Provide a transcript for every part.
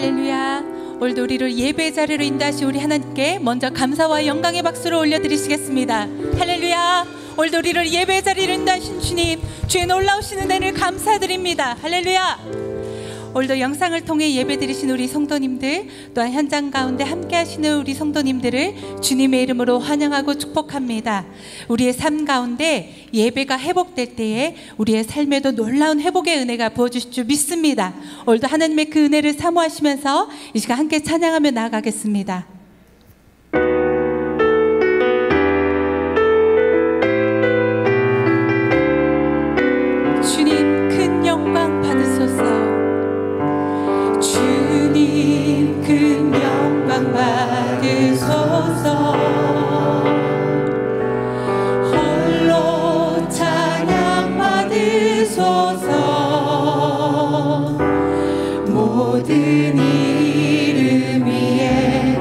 할렐루야. 오늘도 우리를 예배의 자리로 인도하신 우리 하나님께 먼저 감사와 영광의 박수를 올려드리시겠습니다. 할렐루야. 오늘도 우리를 예배의 자리로 인도하신 주님, 주의 놀라우신 은혜를 감사드립니다. 할렐루야. 오늘도 영상을 통해 예배드리신 우리 성도님들, 또한 현장 가운데 함께 하시는 우리 성도님들을 주님의 이름으로 환영하고 축복합니다. 우리의 삶 가운데 예배가 회복될 때에 우리의 삶에도 놀라운 회복의 은혜가 부어주실 줄 믿습니다. 오늘도 하나님의 그 은혜를 사모하시면서 이 시간 함께 찬양하며 나아가겠습니다. 주님 큰 영광 받으소서. 주님 큰 영광 받으소서. 홀로 찬양 받으소서. 모든 이름 위에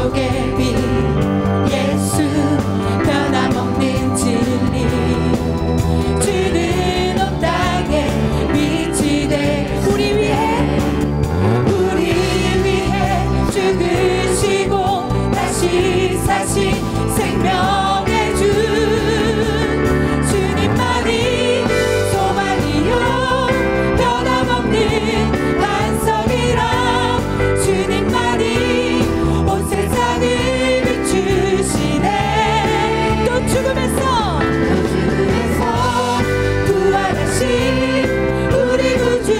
속의 빛 예수 변함없는 진리 주는 온 땅에 빛이 돼 우리 위해 죽으시고 다시 사신 생명의 주 주님만이 소망이요 변함없는 반석이라 주님만이 온 세상을 비추시네 또 죽음에서 부활하신 우리 구주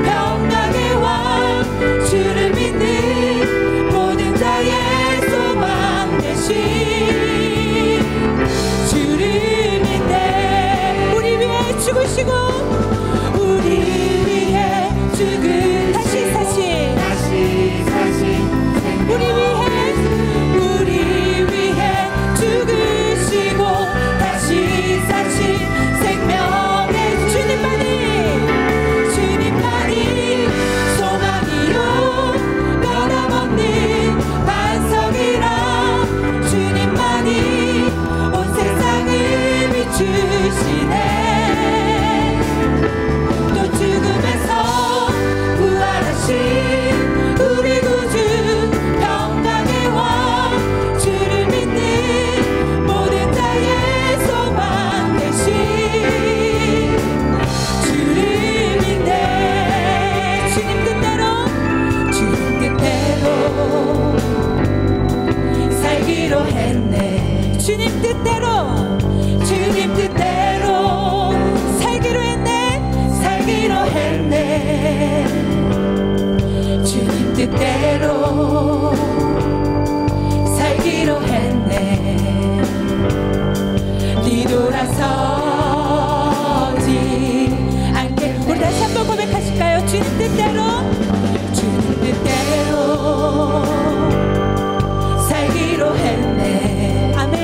평강의 왕 주를 믿는 모든 자의 소망 되신 주를 믿네 우리 위해 죽으시고 우리 위해 죽은 다시 사신 우리 위해 죽으시고 다시 사신 생명의 주님만이 소망이요 변함없는 반석이라 주님만이 온 세상을 비추시네 또 죽음에서 부활하신 우리 구주 평강의 왕 주를 믿는 모든 자의 소망 되신 주를 믿네 주님 뜻대로 살기로 했네 주님 뜻대로 살기로 했네 주님 뜻대로 살기로 했네 뒤돌아서지 않게 우리 다시 한번 고백하실까요? 주님 뜻대로 살기로 했네 아멘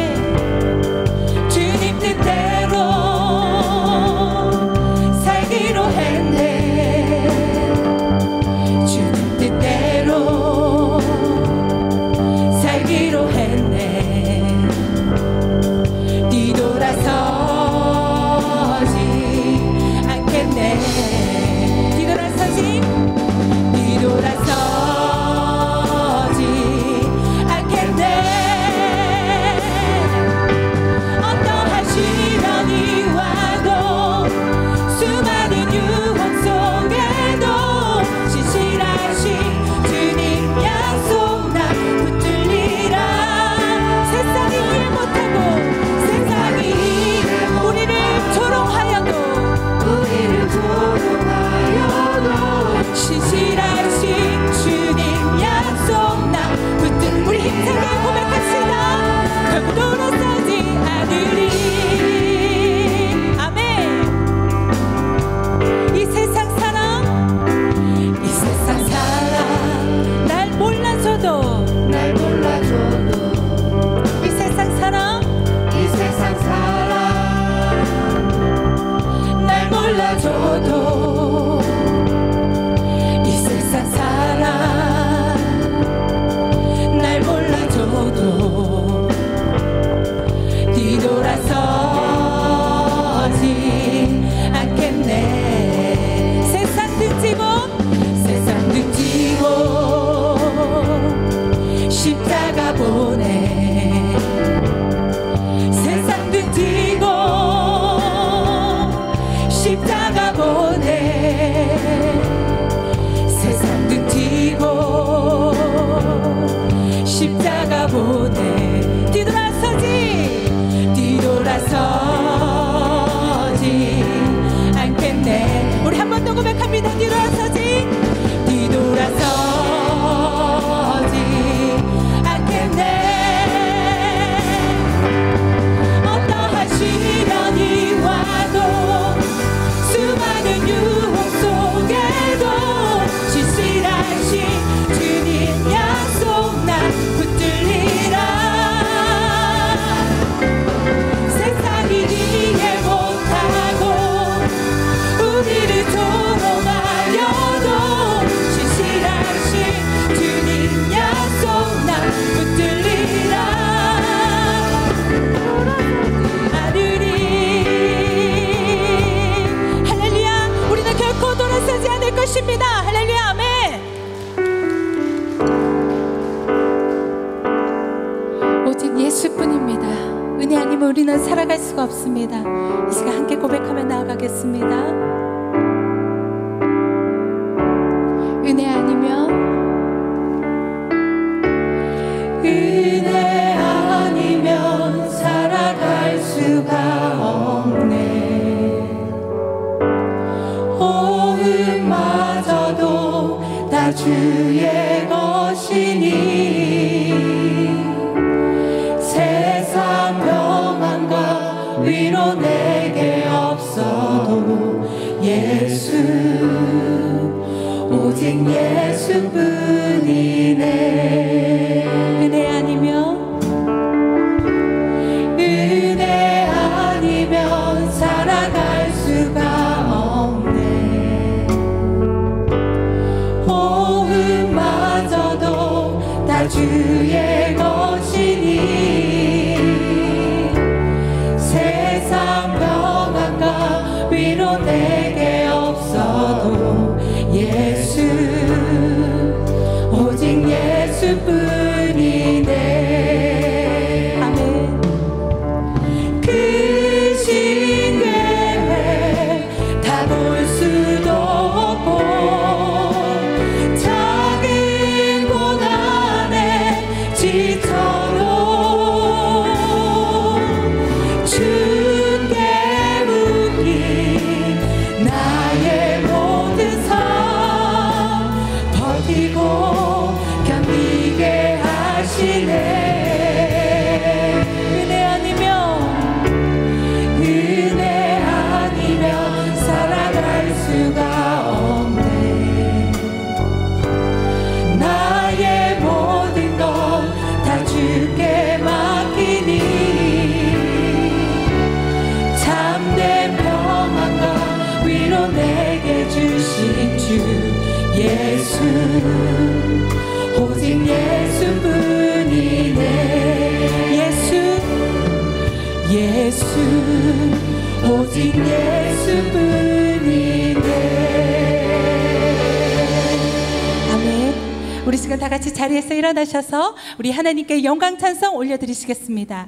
예수뿐입니다. 은혜 아니면 우리는 살아갈 수가 없습니다. 이 시간 함께 고백하며 나아가겠습니다. 은혜 아니면 살아갈 수가 없네. 호흡마저도 다 주의 것이니 세상 평안과 위로 내게 없어도 예수, 오직 예수뿐이네. 은혜 아니면 살아갈 수가 없네. 호흡마저도 다 주의 것이니 세상 평안과 위로 내게 없어도 예수, 오직 예수뿐이네. 아멘. 볼 수도 없고 작은 고난에 지쳐도 주께 묶인 나의 모든 삶 버티고 견디게 하시네. 은혜 아니면 살아갈 수가 없네. 나의 모든 것 다 주께 맡기니 참된 평안과 위로 내게 주신 주 예수, 오직 예수뿐이네. 예수, 오직 예수뿐이네. 아멘. 우리 시간 다 같이 자리에서 일어나셔서 우리 하나님께 영광 찬송 올려드리시겠습니다.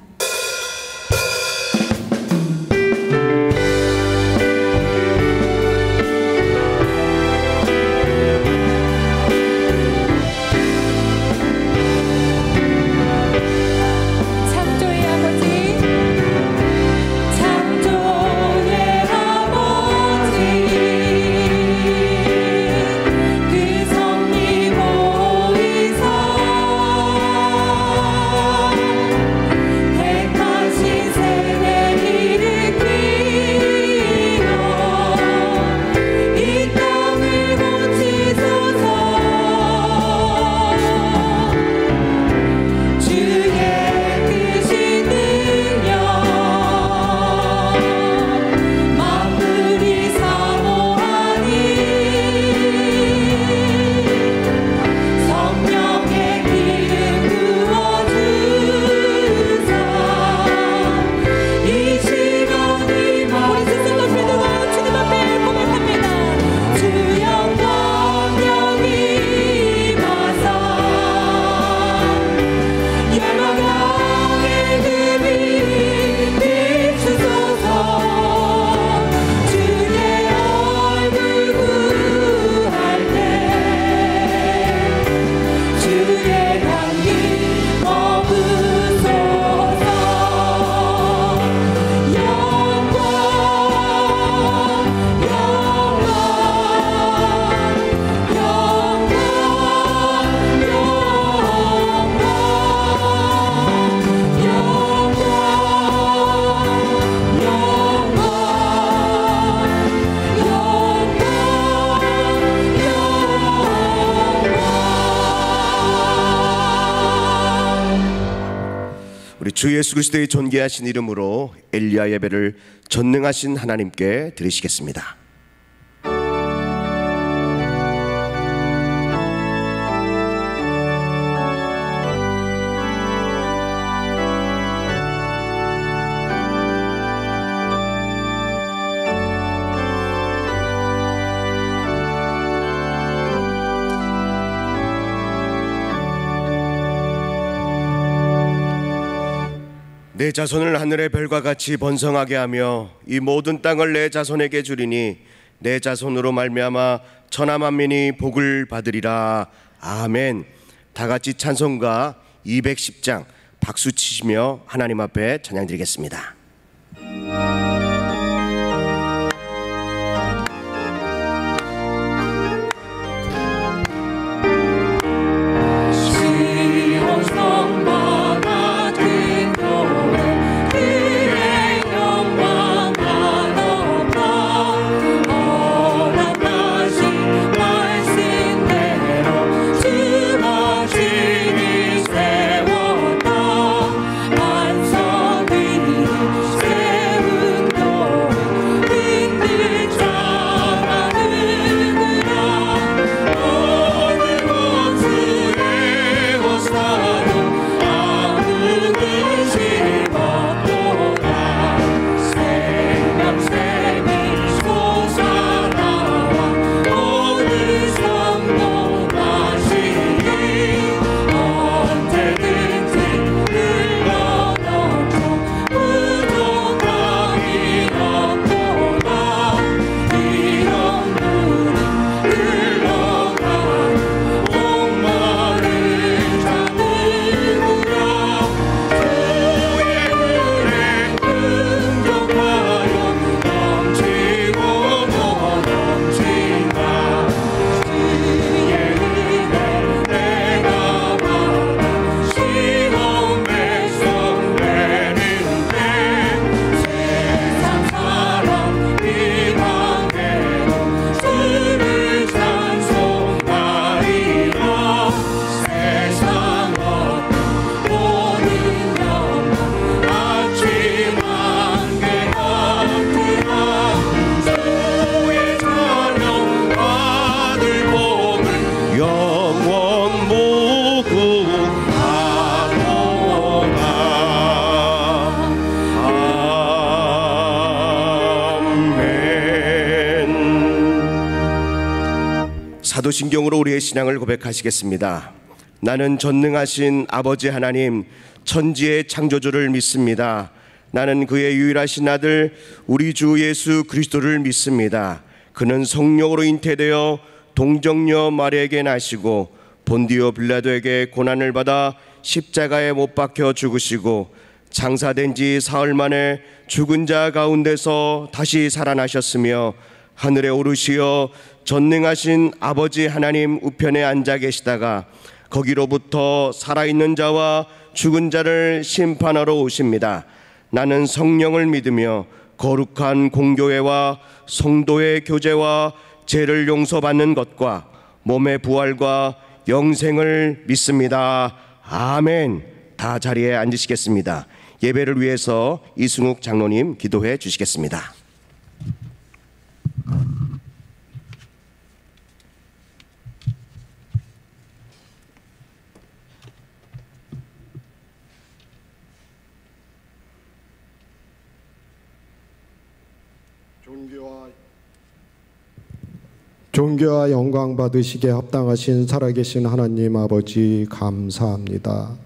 주 예수 그리스도의 존귀하신 이름으로 엘리야 예배를 전능하신 하나님께 드리시겠습니다. 내 자손을 하늘의 별과 같이 번성하게 하며 이 모든 땅을 내 자손에게 주리니 내 자손으로 말미암아 천하 만민이 복을 받으리라. 아멘. 다 같이 찬송가 210장 박수 치시며 하나님 앞에 찬양 드리겠습니다. 사도신경으로 우리의 신앙을 고백하시겠습니다. 나는 전능하신 아버지 하나님 천지의 창조주를 믿습니다. 나는 그의 유일하신 아들 우리 주 예수 그리스도를 믿습니다. 그는 성령으로 잉태되어 동정녀 마리아에게 나시고 본디오 빌라도에게 고난을 받아 십자가에 못 박혀 죽으시고 장사된 지 사흘 만에 죽은 자 가운데서 다시 살아나셨으며 하늘에 오르시어 전능하신 아버지 하나님 우편에 앉아 계시다가 거기로부터 살아있는 자와 죽은 자를 심판하러 오십니다. 나는 성령을 믿으며 거룩한 공교회와 성도의 교제와 죄를 용서받는 것과 몸의 부활과 영생을 믿습니다. 아멘. 다 자리에 앉으시겠습니다. 예배를 위해서 이승욱 장로님 기도해 주시겠습니다. 존귀와 영광 받으시기에 합당하신 살아계신 하나님 아버지 감사합니다.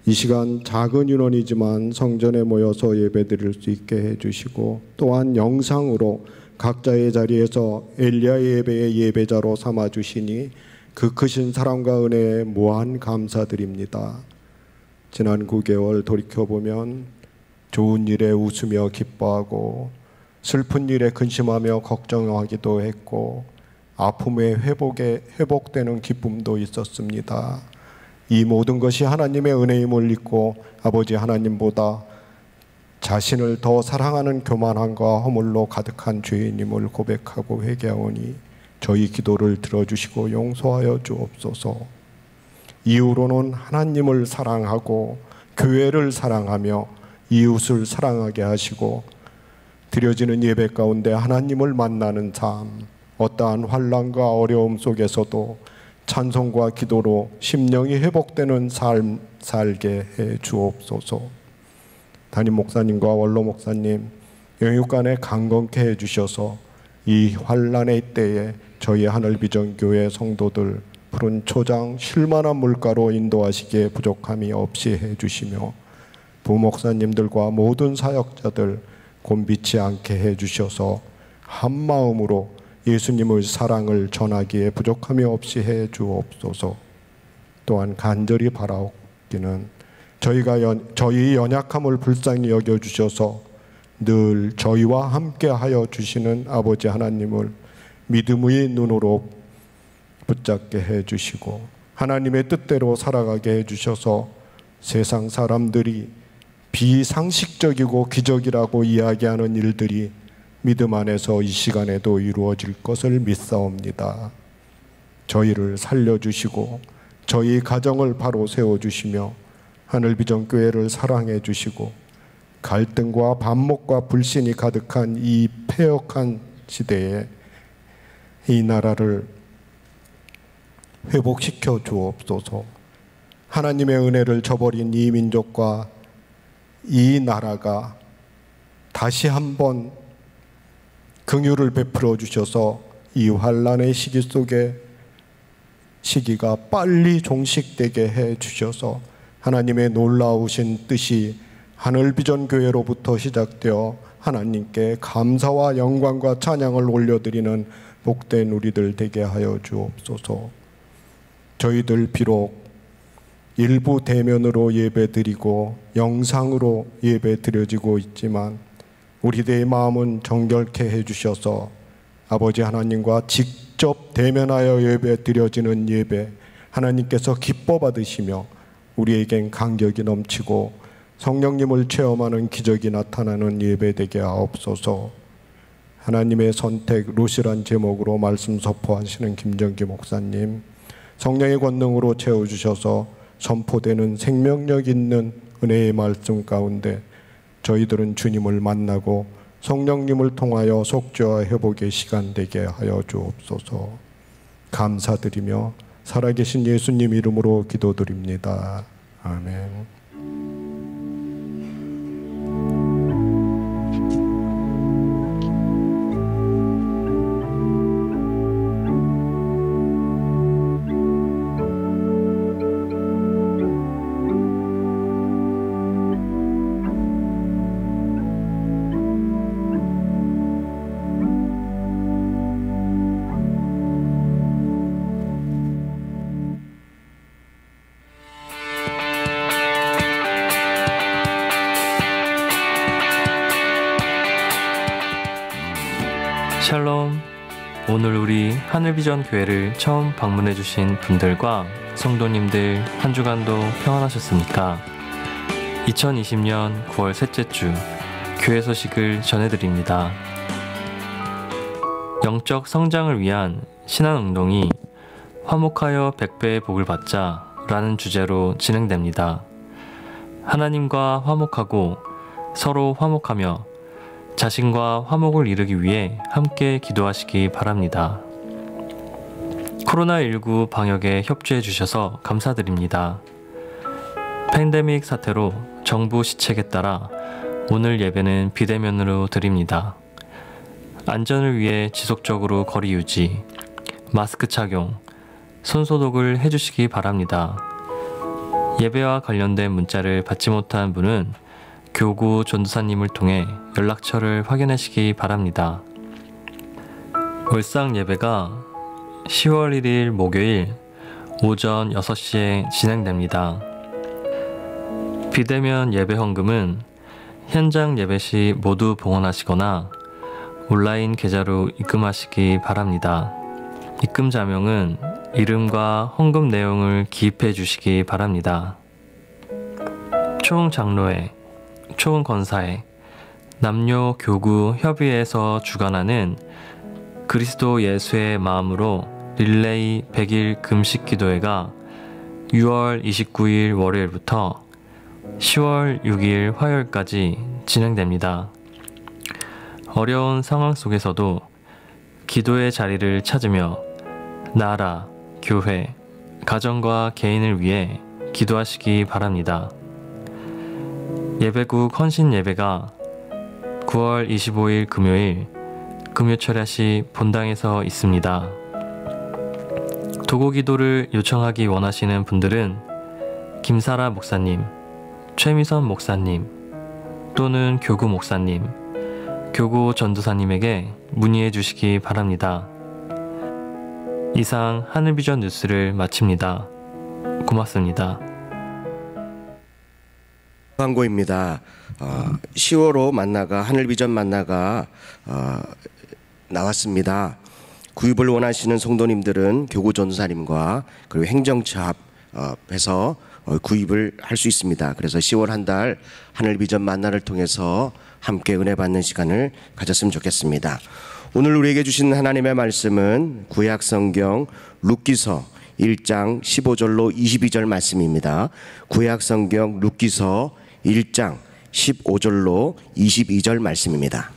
이 시간 작은 인원이지만 성전에 모여서 예배드릴 수 있게 해주시고 또한 영상으로 각자의 자리에서 엘리야 예배의 예배자로 삼아주시니 그 크신 사랑과 은혜에 무한 감사드립니다. 지난 9개월 돌이켜보면 좋은 일에 웃으며 기뻐하고 슬픈 일에 근심하며 걱정하기도 했고 아픔에 회복되는 기쁨도 있었습니다. 이 모든 것이 하나님의 은혜임을 믿고 아버지 하나님보다 자신을 더 사랑하는 교만함과 허물로 가득한 죄인임을 고백하고 회개하오니 저희 기도를 들어주시고 용서하여 주옵소서. 이후로는 하나님을 사랑하고 교회를 사랑하며 이웃을 사랑하게 하시고 드려지는 예배 가운데 하나님을 만나는 삶, 어떠한 환난과 어려움 속에서도 찬송과 기도로 심령이 회복되는 삶 살게 해 주옵소서. 담임 목사님과 원로 목사님 영육간에 강건케 해 주셔서 이 환난의 때에 저희 하늘비전교회 성도들 푸른 초장 쉴만한 물가로 인도하시기에 부족함이 없이 해 주시며 부목사님들과 모든 사역자들 곤비치 않게 해주셔서 한마음으로 예수님의 사랑을 전하기에 부족함이 없이 해주옵소서. 또한 간절히 바라옵기는 저희 연약함을 불쌍히 여겨주셔서 늘 저희와 함께 하여 주시는 아버지 하나님을 믿음의 눈으로 붙잡게 해주시고 하나님의 뜻대로 살아가게 해주셔서 세상 사람들이 비상식적이고 기적이라고 이야기하는 일들이 믿음 안에서 이 시간에도 이루어질 것을 믿사옵니다. 저희를 살려주시고 저희 가정을 바로 세워주시며 하늘비전교회를 사랑해 주시고 갈등과 반목과 불신이 가득한 이 패역한 시대에 이 나라를 회복시켜 주옵소서. 하나님의 은혜를 저버린 이 민족과 이 나라가 다시 한번 긍휼을 베풀어 주셔서 이 환난의 시기 속에 시기가 빨리 종식되게 해 주셔서 하나님의 놀라우신 뜻이 하늘비전교회로부터 시작되어 하나님께 감사와 영광과 찬양을 올려드리는 복된 우리들 되게 하여 주옵소서. 저희들 비록 일부 대면으로 예배드리고 영상으로 예배드려지고 있지만 우리들의 마음은 정결케 해주셔서 아버지 하나님과 직접 대면하여 예배드려지는 예배 하나님께서 기뻐 받으시며 우리에겐 간격이 넘치고 성령님을 체험하는 기적이 나타나는 예배 되게 하옵소서. 하나님의 선택 루시란 제목으로 말씀 선포하시는 김정기 목사님 성령의 권능으로 채워주셔서 선포되는 생명력 있는 은혜의 말씀 가운데 저희들은 주님을 만나고 성령님을 통하여 속죄와 회복의 시간 되게 하여 주옵소서. 감사드리며 살아계신 예수님 이름으로 기도드립니다. 아멘. 샬롬. 오늘 우리 하늘비전 교회를 처음 방문해 주신 분들과 성도님들 한 주간도 평안하셨습니까? 2020년 9월 셋째 주 교회 소식을 전해드립니다. 영적 성장을 위한 신앙운동이 화목하여 100배의 복을 받자 라는 주제로 진행됩니다. 하나님과 화목하고 서로 화목하며 자신과 화목을 이루기 위해 함께 기도하시기 바랍니다. 코로나19 방역에 협조해 주셔서 감사드립니다. 팬데믹 사태로 정부 시책에 따라 오늘 예배는 비대면으로 드립니다. 안전을 위해 지속적으로 거리 유지, 마스크 착용, 손소독을 해주시기 바랍니다. 예배와 관련된 문자를 받지 못한 분은 교구 전도사님을 통해 연락처를 확인하시기 바랍니다. 울상 예배가 10월 1일 목요일 오전 6시에 진행됩니다. 비대면 예배 헌금은 현장 예배 시 모두 봉헌하시거나 온라인 계좌로 입금하시기 바랍니다. 입금 자명은 이름과 헌금 내용을 기입해 주시기 바랍니다. 총장로회, 총권사회, 남녀 교구 협의회에서 주관하는 그리스도 예수의 마음으로 릴레이 100일 금식 기도회가 6월 29일 월요일부터 10월 6일 화요일까지 진행됩니다. 어려운 상황 속에서도 기도의 자리를 찾으며 나라, 교회, 가정과 개인을 위해 기도하시기 바랍니다. 예배국 헌신 예배가 9월 25일 금요일 금요철야 시 본당에서 있습니다. 도고 기도를 요청하기 원하시는 분들은 김사라 목사님, 최미선 목사님 또는 교구 목사님, 교구 전도사님에게 문의해 주시기 바랍니다. 이상 하늘비전 뉴스를 마칩니다. 고맙습니다. 광고입니다. 10월호 만나가 하늘비전 만나가 나왔습니다. 구입을 원하시는 성도님들은 교구 전도사님과 그리고 행정처 합해서 구입을 할 수 있습니다. 그래서 10월 한 달 하늘비전 만나를 통해서 함께 은혜 받는 시간을 가졌으면 좋겠습니다. 오늘 우리에게 주신 하나님의 말씀은 구약성경 룻기서 1장 15절로 22절 말씀입니다. 구약성경 룻기서 1장 15절로 22절 말씀입니다.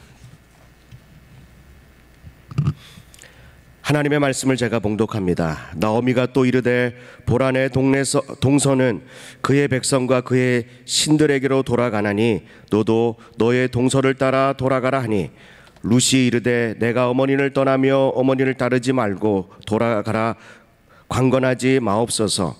하나님의 말씀을 제가 봉독합니다. 나오미가 또 이르되 보라 내 동서는 그의 백성과 그의 신들에게로 돌아가나니 너도 너의 동서를 따라 돌아가라 하니 룻이 이르되 내가 어머니를 떠나며 어머니를 따르지 말고 돌아가라 강건하지 마옵소서.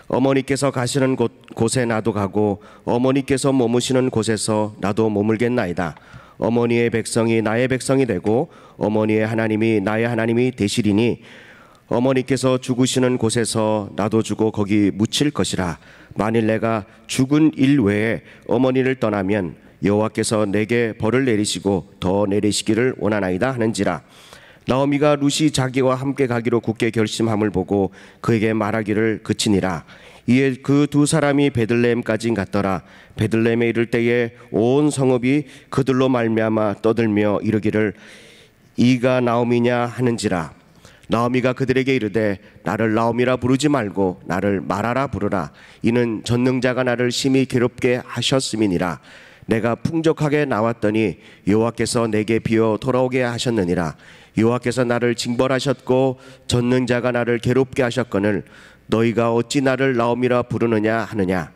어머니께서 가시는 곳에 나도 가고 어머니께서 머무시는 곳에서 나도 머물겠나이다. 어머니의 백성이 나의 백성이 되고 어머니의 하나님이 나의 하나님이 되시리니 어머니께서 죽으시는 곳에서 나도 죽어 거기 묻힐 것이라. 만일 내가 죽은 일 외에 어머니를 떠나면 여호와께서 내게 벌을 내리시고 더 내리시기를 원하나이다 하는지라. 나오미가 룻이 자기와 함께 가기로 굳게 결심함을 보고 그에게 말하기를 그치니라. 이에 그 두 사람이 베들레헴까지 갔더라. 베들레헴에 이를 때에 온 성읍이 그들로 말미암아 떠들며 이르기를 이가 나오미냐 하는지라. 나오미가 그들에게 이르되 나를 나오미라 부르지 말고 나를 마라라 부르라. 이는 전능자가 나를 심히 괴롭게 하셨음이니라. 내가 풍족하게 나왔더니 여호와께서 내게 비어 돌아오게 하셨느니라. 여호와께서 나를 징벌하셨고 전능자가 나를 괴롭게 하셨거늘 너희가 어찌 나를 나오미라 부르느냐 하느냐.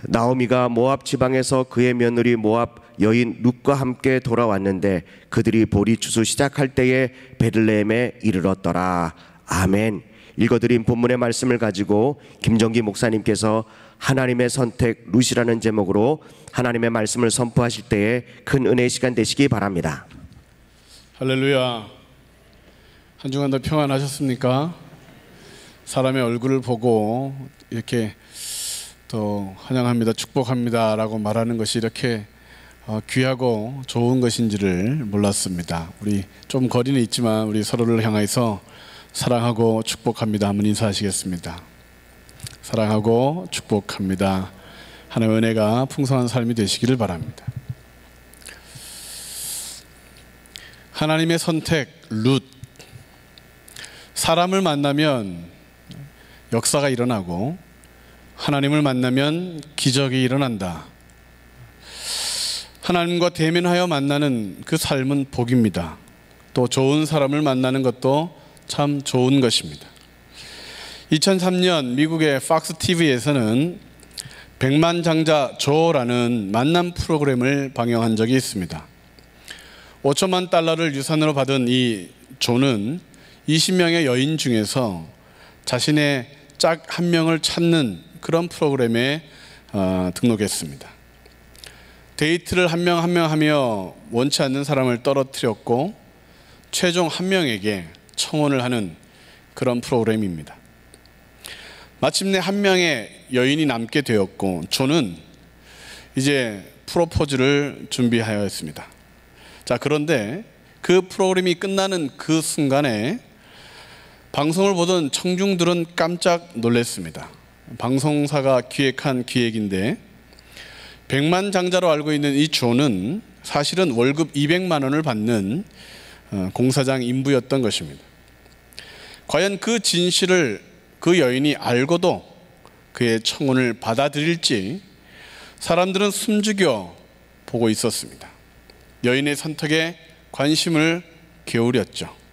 나오미가 모압 지방에서 그의 며느리 모압 여인 룻과 함께 돌아왔는데 그들이 보리 추수 시작할 때에 베들레헴에 이르렀더라. 아멘. 읽어드린 본문의 말씀을 가지고 김정기 목사님께서 하나님의 선택 룻이라는 제목으로 하나님의 말씀을 선포하실 때에 큰 은혜의 시간 되시기 바랍니다. 할렐루야. 한 주간도 평안하셨습니까? 사람의 얼굴을 보고 이렇게 또 환영합니다, 축복합니다 라고 말하는 것이 이렇게 귀하고 좋은 것인지를 몰랐습니다. 우리 좀 거리는 있지만 우리 서로를 향해서 사랑하고 축복합니다 한번 인사하시겠습니다. 사랑하고 축복합니다. 하나님의 은혜가 풍성한 삶이 되시기를 바랍니다. 하나님의 선택 룻. 사람을 만나면 역사가 일어나고 하나님을 만나면 기적이 일어난다. 하나님과 대면하여 만나는 그 삶은 복입니다. 또 좋은 사람을 만나는 것도 참 좋은 것입니다. 2003년 미국의 팍스 TV에서는 백만장자 조라는 만남 프로그램을 방영한 적이 있습니다. 5천만 달러를 유산으로 받은 이 조는 20명의 여인 중에서 자신의 짝 한 명을 찾는 그런 프로그램에 등록했습니다. 데이트를 한 명 한 명 하며 원치 않는 사람을 떨어뜨렸고 최종 한 명에게 청혼을 하는 그런 프로그램입니다. 마침내 한 명의 여인이 남게 되었고 조는 이제 프로포즈를 준비하였습니다. 자, 그런데 그 프로그램이 끝나는 그 순간에 방송을 보던 청중들은 깜짝 놀랐습니다. 방송사가 기획한 기획인데 백만장자로 알고 있는 이 조는 사실은 월급 200만 원을 받는 공사장 인부였던 것입니다. 과연 그 진실을 그 여인이 알고도 그의 청혼을 받아들일지 사람들은 숨죽여 보고 있었습니다. 여인의 선택에 관심을 기울였죠.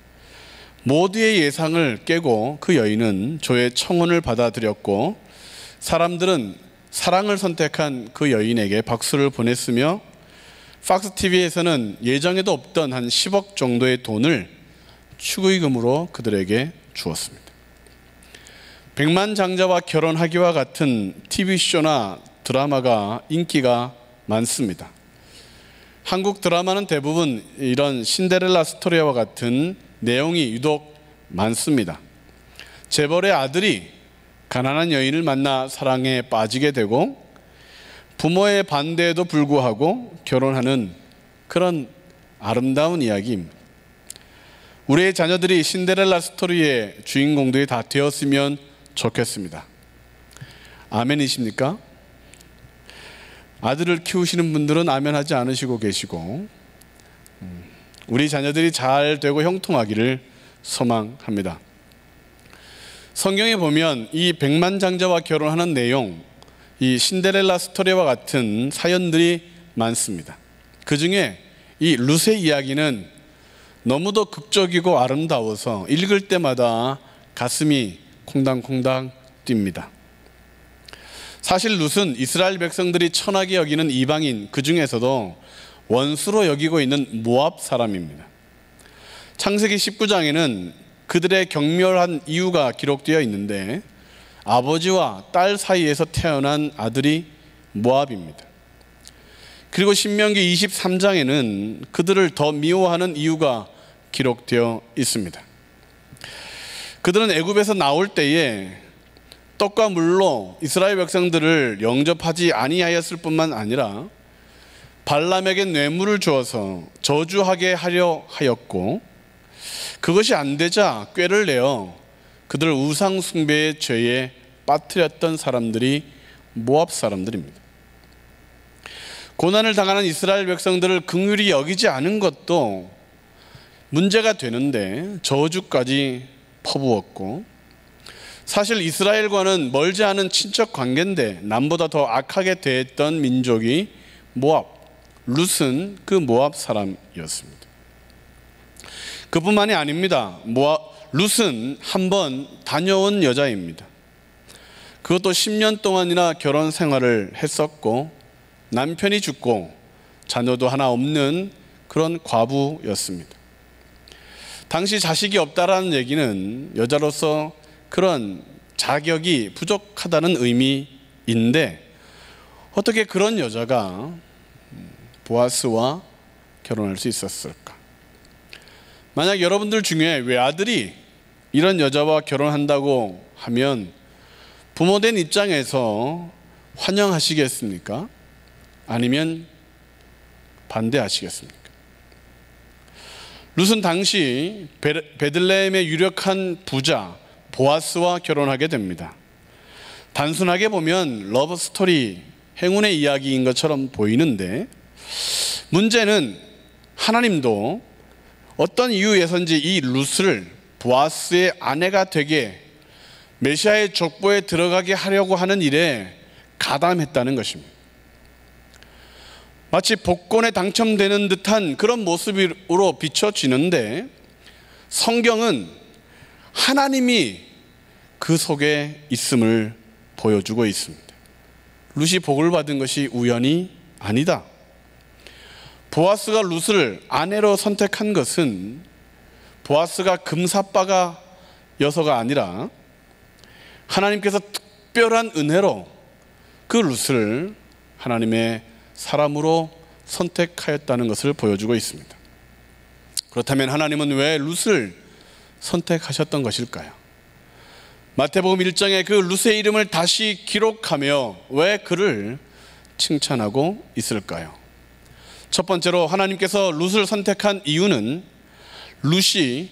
모두의 예상을 깨고 그 여인은 조의 청혼을 받아들였고 사람들은 사랑을 선택한 그 여인에게 박수를 보냈으며 팍스TV에서는 예정에도 없던 한 10억 정도의 돈을 축의금으로 그들에게 주었습니다. 백만장자와 결혼하기와 같은 TV쇼나 드라마가 인기가 많습니다. 한국 드라마는 대부분 이런 신데렐라 스토리와 같은 내용이 유독 많습니다. 재벌의 아들이 가난한 여인을 만나 사랑에 빠지게 되고 부모의 반대에도 불구하고 결혼하는 그런 아름다운 이야기입니다. 우리의 자녀들이 신데렐라 스토리의 주인공들이 다 되었으면 좋겠습니다. 아멘이십니까? 아들을 키우시는 분들은 아멘 하지 않으시고 계시고, 우리 자녀들이 잘 되고 형통하기를 소망합니다. 성경에 보면 이 백만장자와 결혼하는 내용, 이 신데렐라 스토리와 같은 사연들이 많습니다. 그 중에 이 룻의 이야기는 너무도 극적이고 아름다워서 읽을 때마다 가슴이 콩당콩당 뜁니다. 사실 룻은 이스라엘 백성들이 천하게 여기는 이방인, 그 중에서도 원수로 여기고 있는 모압 사람입니다. 창세기 19장에는 그들의 경멸한 이유가 기록되어 있는데 아버지와 딸 사이에서 태어난 아들이 모압입니다. 그리고 신명기 23장에는 그들을 더 미워하는 이유가 기록되어 있습니다. 그들은 애굽에서 나올 때에 떡과 물로 이스라엘 백성들을 영접하지 아니하였을 뿐만 아니라 발람에게 뇌물을 주어서 저주하게 하려 하였고, 그것이 안 되자 꾀를 내어 그들을 우상 숭배의 죄에 빠뜨렸던 사람들이 모압 사람들입니다. 고난을 당하는 이스라엘 백성들을 긍휼히 여기지 않은 것도 문제가 되는데 저주까지 퍼부었고, 사실 이스라엘과는 멀지 않은 친척 관계인데 남보다 더 악하게 대했던 민족이 모압, 룻은 그 모압 사람이었습니다. 그뿐만이 아닙니다. 룻은 한번 다녀온 여자입니다. 그것도 10년 동안이나 결혼 생활을 했었고 남편이 죽고 자녀도 하나 없는 그런 과부였습니다. 당시 자식이 없다라는 얘기는 여자로서 그런 자격이 부족하다는 의미인데, 어떻게 그런 여자가 보아스와 결혼할 수 있었을까? 만약 여러분들 중에 외아들이 이런 여자와 결혼한다고 하면 부모된 입장에서 환영하시겠습니까? 아니면 반대하시겠습니까? 룻은 당시 베들레헴의 유력한 부자 보아스와 결혼하게 됩니다. 단순하게 보면 러브 스토리, 행운의 이야기인 것처럼 보이는데, 문제는 하나님도 어떤 이유에선지 이 룻을 보아스의 아내가 되게, 메시아의 족보에 들어가게 하려고 하는 일에 가담했다는 것입니다. 마치 복권에 당첨되는 듯한 그런 모습으로 비춰지는데, 성경은 하나님이 그 속에 있음을 보여주고 있습니다. 룻이 복을 받은 것이 우연이 아니다. 보아스가 룻을 아내로 선택한 것은 보아스가 금사빠가 여서가 아니라 하나님께서 특별한 은혜로 그 룻을 하나님의 사람으로 선택하였다는 것을 보여주고 있습니다. 그렇다면 하나님은 왜 룻을 선택하셨던 것일까요? 마태복음 1장에 그 룻의 이름을 다시 기록하며 왜 그를 칭찬하고 있을까요? 첫 번째로 하나님께서 룻을 선택한 이유는 룻이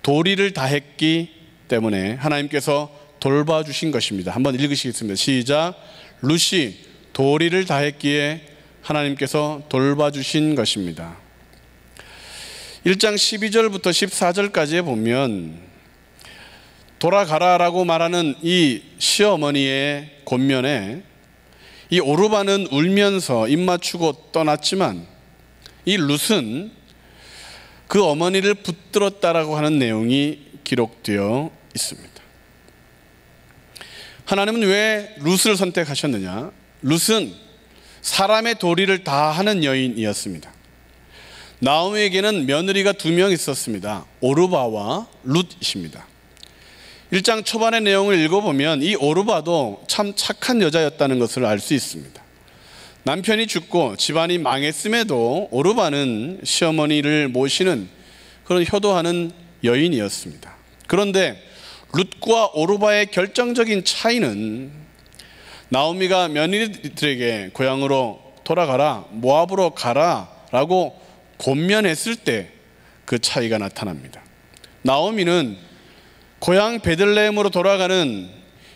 도리를 다했기 때문에 하나님께서 돌봐주신 것입니다. 한번 읽으시겠습니다. 시작. 룻이 도리를 다했기에 하나님께서 돌봐주신 것입니다. 1장 12절부터 14절까지에 보면 돌아가라라고 말하는 이 시어머니의 권면에 이 오르바는 울면서 입 맞추고 떠났지만 이 룻은 그 어머니를 붙들었다라고 하는 내용이 기록되어 있습니다. 하나님은 왜 룻을 선택하셨느냐? 룻은 사람의 도리를 다 하는 여인이었습니다. 나오미에게는 며느리가 2명 있었습니다. 오르바와 룻입니다. 1장 초반의 내용을 읽어보면 이 오르바도 참 착한 여자였다는 것을 알 수 있습니다. 남편이 죽고 집안이 망했음에도 오르바는 시어머니를 모시는 그런 효도하는 여인이었습니다. 그런데 룻과 오르바의 결정적인 차이는 나오미가 며느리들에게 고향으로 돌아가라, 모압으로 가라 라고 권면했을 때 그 차이가 나타납니다. 나오미는 고향 베들레헴으로 돌아가는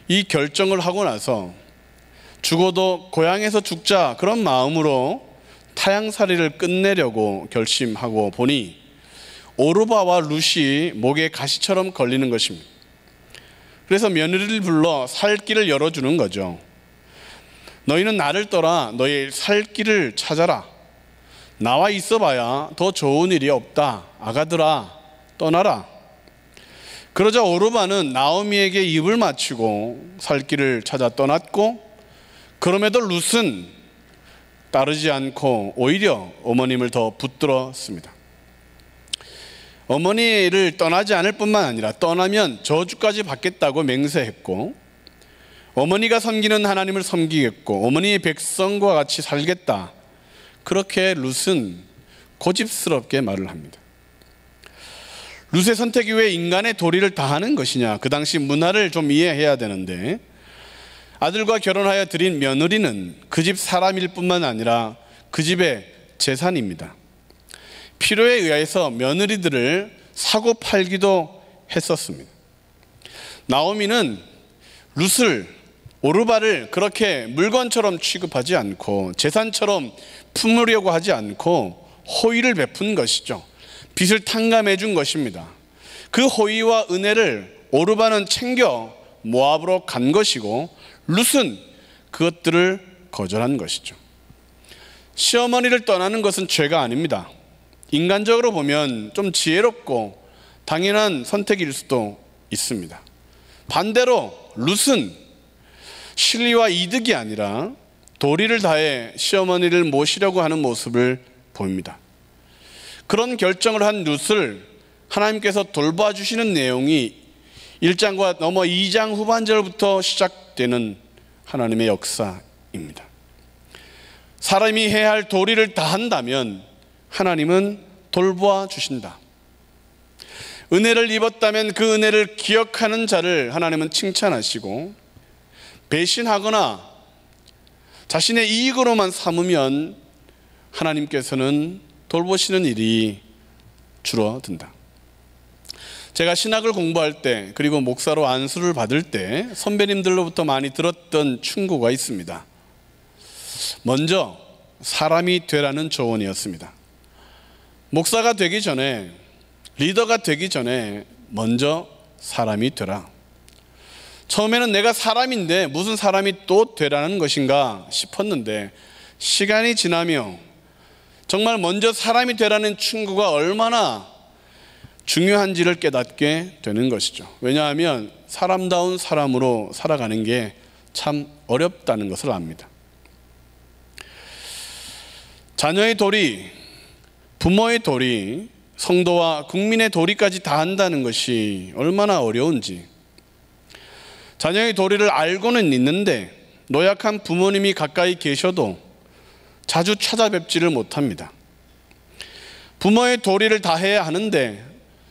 이 결정을 하고 나서 죽어도 고향에서 죽자 그런 마음으로 타향살이를 끝내려고 결심하고 보니 오르바와 룻이 목에 가시처럼 걸리는 것입니다. 그래서 며느리를 불러 살 길을 열어주는 거죠. 너희는 나를 떠나 너희 살 길을 찾아라. 나와 있어봐야 더 좋은 일이 없다. 아가들아 떠나라. 그러자 오르바는 나오미에게 입을 맞추고 살 길을 찾아 떠났고, 그럼에도 룻은 따르지 않고 오히려 어머님을 더 붙들었습니다. 어머니를 떠나지 않을 뿐만 아니라 떠나면 저주까지 받겠다고 맹세했고, 어머니가 섬기는 하나님을 섬기겠고 어머니의 백성과 같이 살겠다, 그렇게 룻은 고집스럽게 말을 합니다. 룻의 선택이 왜 인간의 도리를 다하는 것이냐, 그 당시 문화를 좀 이해해야 되는데, 아들과 결혼하여 드린 며느리는 그 집 사람일 뿐만 아니라 그 집의 재산입니다. 필요에 의해서 며느리들을 사고 팔기도 했었습니다. 나오미는 룻을, 오르바를 그렇게 물건처럼 취급하지 않고 재산처럼 품으려고 하지 않고 호의를 베푼 것이죠. 빚을 탕감해 준 것입니다. 그 호의와 은혜를 오르바는 챙겨 모압으로 간 것이고 룻은 그것들을 거절한 것이죠. 시어머니를 떠나는 것은 죄가 아닙니다. 인간적으로 보면 좀 지혜롭고 당연한 선택일 수도 있습니다. 반대로 룻은 실리와 이득이 아니라 도리를 다해 시어머니를 모시려고 하는 모습을 보입니다. 그런 결정을 한 룻을 하나님께서 돌봐주시는 내용이 1장과 넘어 2장 후반절부터 시작되는 하나님의 역사입니다. 사람이 해야 할 도리를 다한다면 하나님은 돌보아 주신다. 은혜를 입었다면 그 은혜를 기억하는 자를 하나님은 칭찬하시고, 배신하거나 자신의 이익으로만 삼으면 하나님께서는 돌보시는 일이 줄어든다. 제가 신학을 공부할 때, 그리고 목사로 안수를 받을 때 선배님들로부터 많이 들었던 충고가 있습니다. 먼저 사람이 되라는 조언이었습니다. 목사가 되기 전에, 리더가 되기 전에 먼저 사람이 되라. 처음에는 내가 사람인데 무슨 사람이 또 되라는 것인가 싶었는데, 시간이 지나며 정말 먼저 사람이 되라는 충고가 얼마나 중요한지를 깨닫게 되는 것이죠. 왜냐하면 사람다운 사람으로 살아가는 게 참 어렵다는 것을 압니다. 자녀의 도리, 부모의 도리, 성도와 국민의 도리까지 다 한다는 것이 얼마나 어려운지. 자녀의 도리를 알고는 있는데 노약한 부모님이 가까이 계셔도 자주 찾아뵙지를 못합니다. 부모의 도리를 다해야 하는데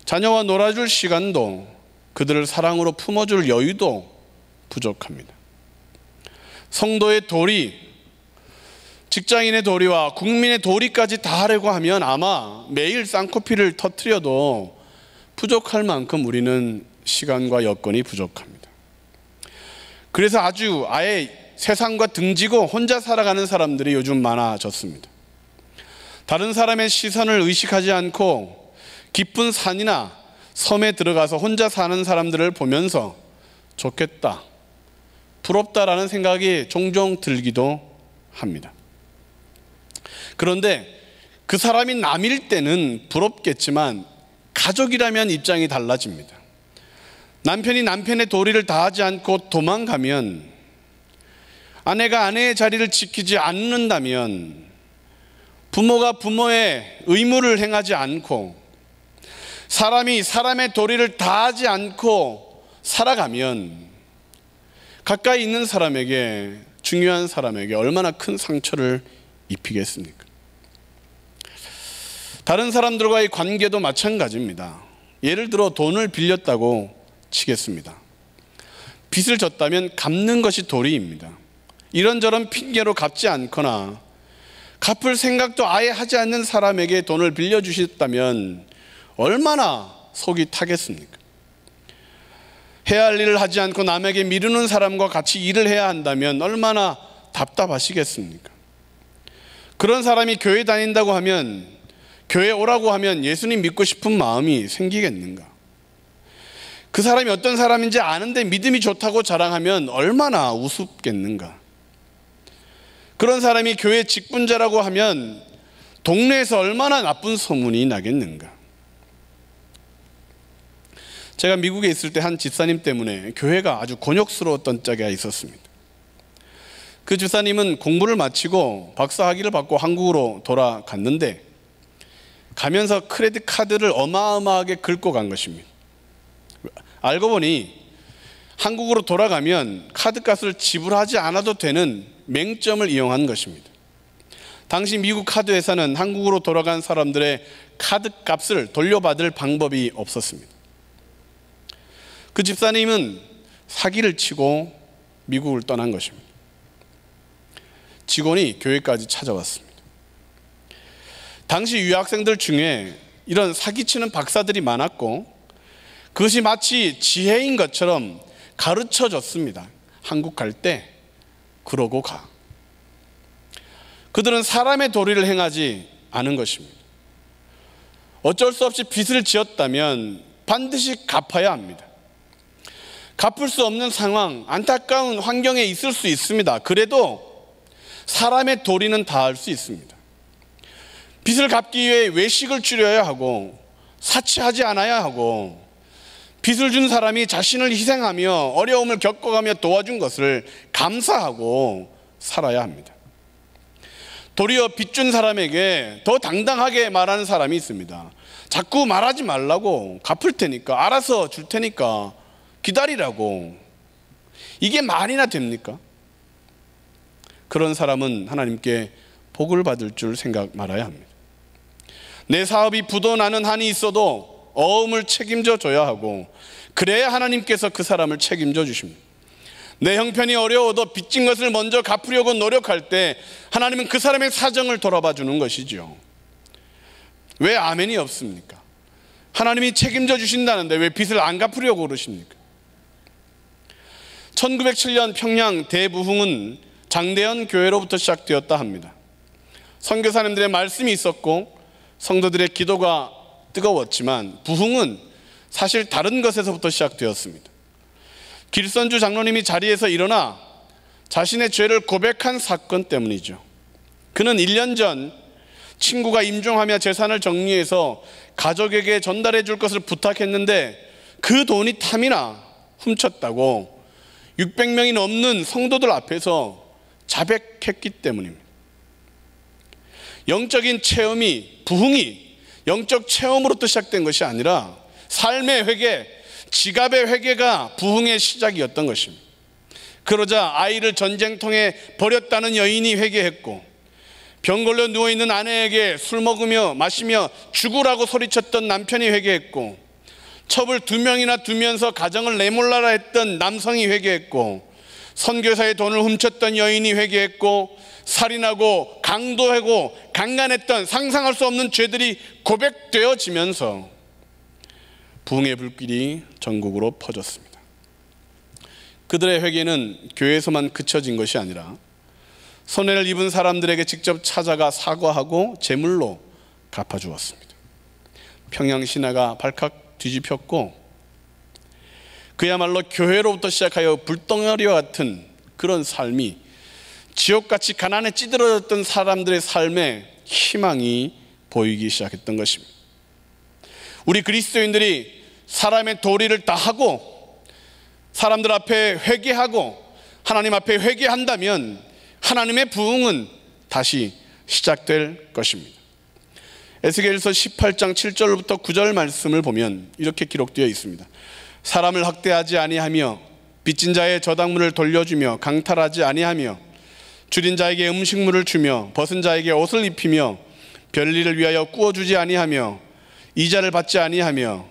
자녀와 놀아줄 시간도, 그들을 사랑으로 품어줄 여유도 부족합니다. 성도의 도리, 직장인의 도리와 국민의 도리까지 다 하려고 하면 아마 매일 쌍코피를 터뜨려도 부족할 만큼 우리는 시간과 여건이 부족합니다. 그래서 아예 세상과 등지고 혼자 살아가는 사람들이 요즘 많아졌습니다. 다른 사람의 시선을 의식하지 않고 깊은 산이나 섬에 들어가서 혼자 사는 사람들을 보면서 좋겠다, 부럽다라는 생각이 종종 들기도 합니다. 그런데 그 사람이 남일 때는 부럽겠지만 가족이라면 입장이 달라집니다. 남편이 남편의 도리를 다하지 않고 도망가면, 아내가 아내의 자리를 지키지 않는다면, 부모가 부모의 의무를 행하지 않고, 사람이 사람의 도리를 다하지 않고 살아가면 가까이 있는 사람에게, 중요한 사람에게 얼마나 큰 상처를 입히겠습니까? 다른 사람들과의 관계도 마찬가지입니다. 예를 들어 돈을 빌렸다고 치겠습니다. 빚을 졌다면 갚는 것이 도리입니다. 이런저런 핑계로 갚지 않거나 갚을 생각도 아예 하지 않는 사람에게 돈을 빌려주셨다면 얼마나 속이 타겠습니까? 해야 할 일을 하지 않고 남에게 미루는 사람과 같이 일을 해야 한다면 얼마나 답답하시겠습니까? 그런 사람이 교회 다닌다고 하면, 교회 오라고 하면 예수님 믿고 싶은 마음이 생기겠는가? 그 사람이 어떤 사람인지 아는데 믿음이 좋다고 자랑하면 얼마나 우습겠는가? 그런 사람이 교회 직분자라고 하면 동네에서 얼마나 나쁜 소문이 나겠는가? 제가 미국에 있을 때 한 집사님 때문에 교회가 아주 곤욕스러웠던 때가 있었습니다. 그 집사님은 공부를 마치고 박사학위를 받고 한국으로 돌아갔는데 가면서 크레딧 카드를 어마어마하게 긁고 간 것입니다. 알고 보니 한국으로 돌아가면 카드값을 지불하지 않아도 되는 맹점을 이용한 것입니다. 당시 미국 카드 회사는 한국으로 돌아간 사람들의 카드값을 돌려받을 방법이 없었습니다. 그 집사님은 사기를 치고 미국을 떠난 것입니다. 직원이 교회까지 찾아왔습니다. 당시 유학생들 중에 이런 사기치는 박사들이 많았고 그것이 마치 지혜인 것처럼 가르쳐 줬습니다. 한국 갈 때 그러고 가. 그들은 사람의 도리를 행하지 않은 것입니다. 어쩔 수 없이 빚을 지었다면 반드시 갚아야 합니다. 갚을 수 없는 상황, 안타까운 환경에 있을 수 있습니다. 그래도 사람의 도리는 다할 수 있습니다. 빚을 갚기 위해 외식을 줄여야 하고 사치하지 않아야 하고 빚을 준 사람이 자신을 희생하며 어려움을 겪어가며 도와준 것을 감사하고 살아야 합니다. 도리어 빚 준 사람에게 더 당당하게 말하는 사람이 있습니다. 자꾸 말하지 말라고, 갚을 테니까, 알아서 줄 테니까 기다리라고. 이게 말이나 됩니까? 그런 사람은 하나님께 복을 받을 줄 생각 말아야 합니다. 내 사업이 부도나는 한이 있어도 어음을 책임져 줘야 하고 그래야 하나님께서 그 사람을 책임져 주십니다. 내 형편이 어려워도 빚진 것을 먼저 갚으려고 노력할 때 하나님은 그 사람의 사정을 돌아봐 주는 것이죠. 왜 아멘이 없습니까? 하나님이 책임져 주신다는데 왜 빚을 안 갚으려고 그러십니까? 1907년 평양 대부흥은 장대현 교회로부터 시작되었다 합니다. 선교사님들의 말씀이 있었고 성도들의 기도가 뜨거웠지만 부흥은 사실 다른 것에서부터 시작되었습니다. 길선주 장로님이 자리에서 일어나 자신의 죄를 고백한 사건 때문이죠. 그는 1년 전 친구가 임종하며 재산을 정리해서 가족에게 전달해 줄 것을 부탁했는데 그 돈이 탐이나 훔쳤다고 600명이 넘는 성도들 앞에서 자백했기 때문입니다. 영적인 체험이, 부흥이 영적 체험으로부터 시작된 것이 아니라 삶의 회개, 지갑의 회개가 부흥의 시작이었던 것입니다. 그러자 아이를 전쟁통에 버렸다는 여인이 회개했고 병 걸려 누워있는 아내에게 술 먹으며 마시며 죽으라고 소리쳤던 남편이 회개했고 첩을 2명이나 두면서 가정을 내몰라라 했던 남성이 회개했고 선교사의 돈을 훔쳤던 여인이 회개했고 살인하고 강도하고 강간했던 상상할 수 없는 죄들이 고백되어지면서 부흥의 불길이 전국으로 퍼졌습니다. 그들의 회개는 교회에서만 그쳐진 것이 아니라 손해를 입은 사람들에게 직접 찾아가 사과하고 제물로 갚아주었습니다. 평양 신화가 발칵 뒤집혔고 그야말로 교회로부터 시작하여 불덩어리와 같은 그런 삶이 지옥같이 가난에 찌들어졌던 사람들의 삶에 희망이 보이기 시작했던 것입니다. 우리 그리스도인들이 사람의 도리를 다하고 사람들 앞에 회개하고 하나님 앞에 회개한다면 하나님의 부흥은 다시 시작될 것입니다. 에스겔서 18장 7절부터 9절 말씀을 보면 이렇게 기록되어 있습니다. 사람을 학대하지 아니하며 빚진 자의 저당물을 돌려주며 강탈하지 아니하며 줄인 자에게 음식물을 주며 벗은 자에게 옷을 입히며 별일을 위하여 꾸어주지 아니하며 이자를 받지 아니하며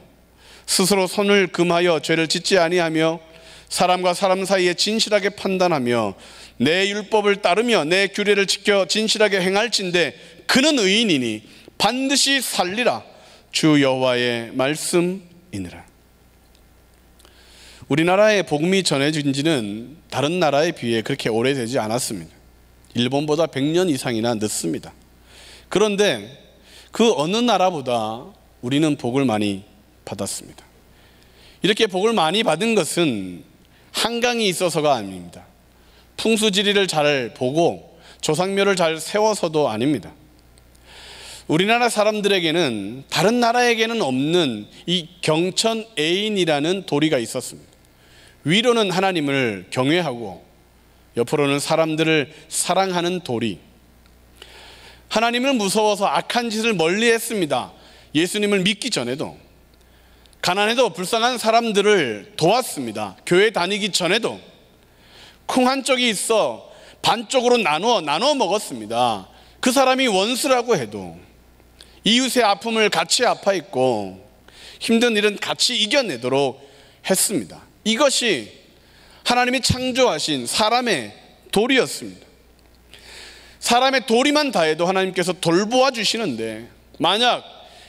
스스로 손을 금하여 죄를 짓지 아니하며 사람과 사람 사이에 진실하게 판단하며 내 율법을 따르며 내 규례를 지켜 진실하게 행할진대 그는 의인이니 반드시 살리라. 주 여호와의 말씀이니라. 우리나라에 복음이 전해진 지는 다른 나라에 비해 그렇게 오래되지 않았습니다. 일본보다 100년 이상이나 늦습니다. 그런데 그 어느 나라보다 우리는 복을 많이 받았습니다. 이렇게 복을 많이 받은 것은 한강이 있어서가 아닙니다. 풍수지리를 잘 보고 조상묘를 잘 세워서도 아닙니다. 우리나라 사람들에게는 다른 나라에게는 없는 이 경천애인이라는 도리가 있었습니다. 위로는 하나님을 경외하고 옆으로는 사람들을 사랑하는 도리. 하나님을 무서워서 악한 짓을 멀리 했습니다. 예수님을 믿기 전에도. 가난해도 불쌍한 사람들을 도왔습니다. 교회 다니기 전에도. 콩 한 쪽이 있어 반쪽으로 나눠 먹었습니다. 그 사람이 원수라고 해도 이웃의 아픔을 같이 아파했고 힘든 일은 같이 이겨내도록 했습니다. 이것이 하나님이 창조하신 사람의 도리였습니다. 사람의 도리만 다해도 하나님께서 돌보아 주시는데 만약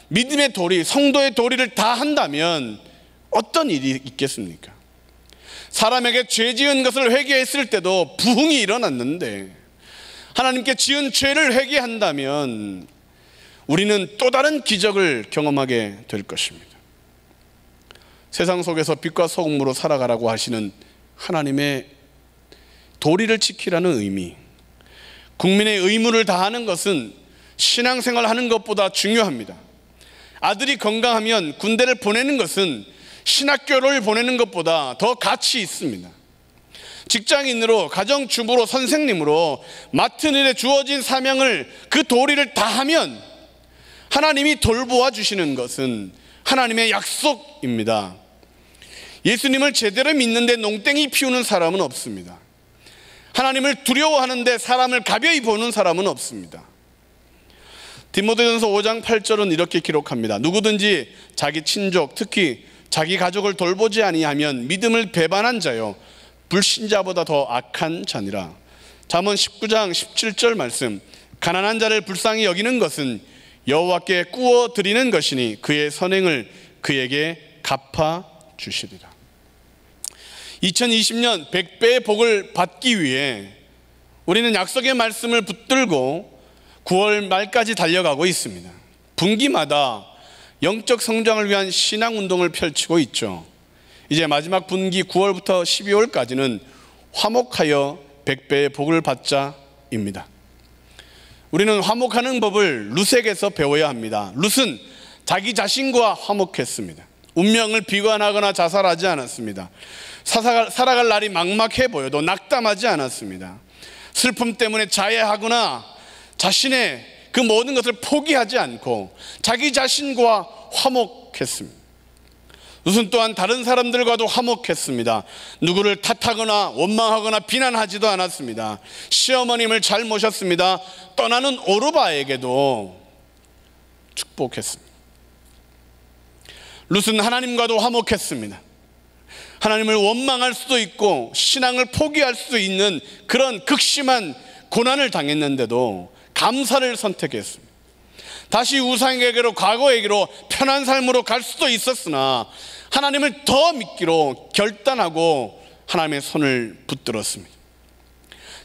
믿음의 도리, 성도의 도리를 다 한다면 어떤 일이 있겠습니까? 사람에게 죄 지은 것을 회개했을 때도 부흥이 일어났는데 하나님께 지은 죄를 회개한다면 우리는 또 다른 기적을 경험하게 될 것입니다. 세상 속에서 빛과 소금으로 살아가라고 하시는 하나님의 도리를 지키라는 의미, 국민의 의무를 다하는 것은 신앙생활 하는 것보다 중요합니다. 아들이 건강하면 군대를 보내는 것은 신학교를 보내는 것보다 더 가치 있습니다. 직장인으로, 가정주부로, 선생님으로 맡은 일에 주어진 사명을 그 도리를 다하면 하나님이 돌보아 주시는 것은 하나님의 약속입니다. 예수님을 제대로 믿는데 농땡이 피우는 사람은 없습니다. 하나님을 두려워하는데 사람을 가벼이 보는 사람은 없습니다. 디모데전서 5장 8절은 이렇게 기록합니다. 누구든지 자기 친족, 특히 자기 가족을 돌보지 아니하면 믿음을 배반한 자요 불신자보다 더 악한 자니라. 잠언 19장 17절 말씀, 가난한 자를 불쌍히 여기는 것은 여호와께 꾸어 드리는 것이니 그의 선행을 그에게 갚아 주시리라. 2020년 100배의 복을 받기 위해 우리는 약속의 말씀을 붙들고 9월 말까지 달려가고 있습니다. 분기마다 영적 성장을 위한 신앙운동을 펼치고 있죠. 이제 마지막 분기 9월부터 12월까지는 화목하여 100배의 복을 받자입니다. 우리는 화목하는 법을 룻에게서 배워야 합니다. 룻은 자기 자신과 화목했습니다. 운명을 비관하거나 자살하지 않았습니다. 살아갈 날이 막막해 보여도 낙담하지 않았습니다. 슬픔 때문에 자해하거나 자신의 그 모든 것을 포기하지 않고 자기 자신과 화목했습니다. 룻은 또한 다른 사람들과도 화목했습니다. 누구를 탓하거나 원망하거나 비난하지도 않았습니다. 시어머님을 잘 모셨습니다. 떠나는 오르바에게도 축복했습니다. 룻은 하나님과도 화목했습니다. 하나님을 원망할 수도 있고 신앙을 포기할 수도 있는 그런 극심한 고난을 당했는데도 감사를 선택했습니다. 다시 우상에게로, 과거에게로 편한 삶으로 갈 수도 있었으나 하나님을 더 믿기로 결단하고 하나님의 손을 붙들었습니다.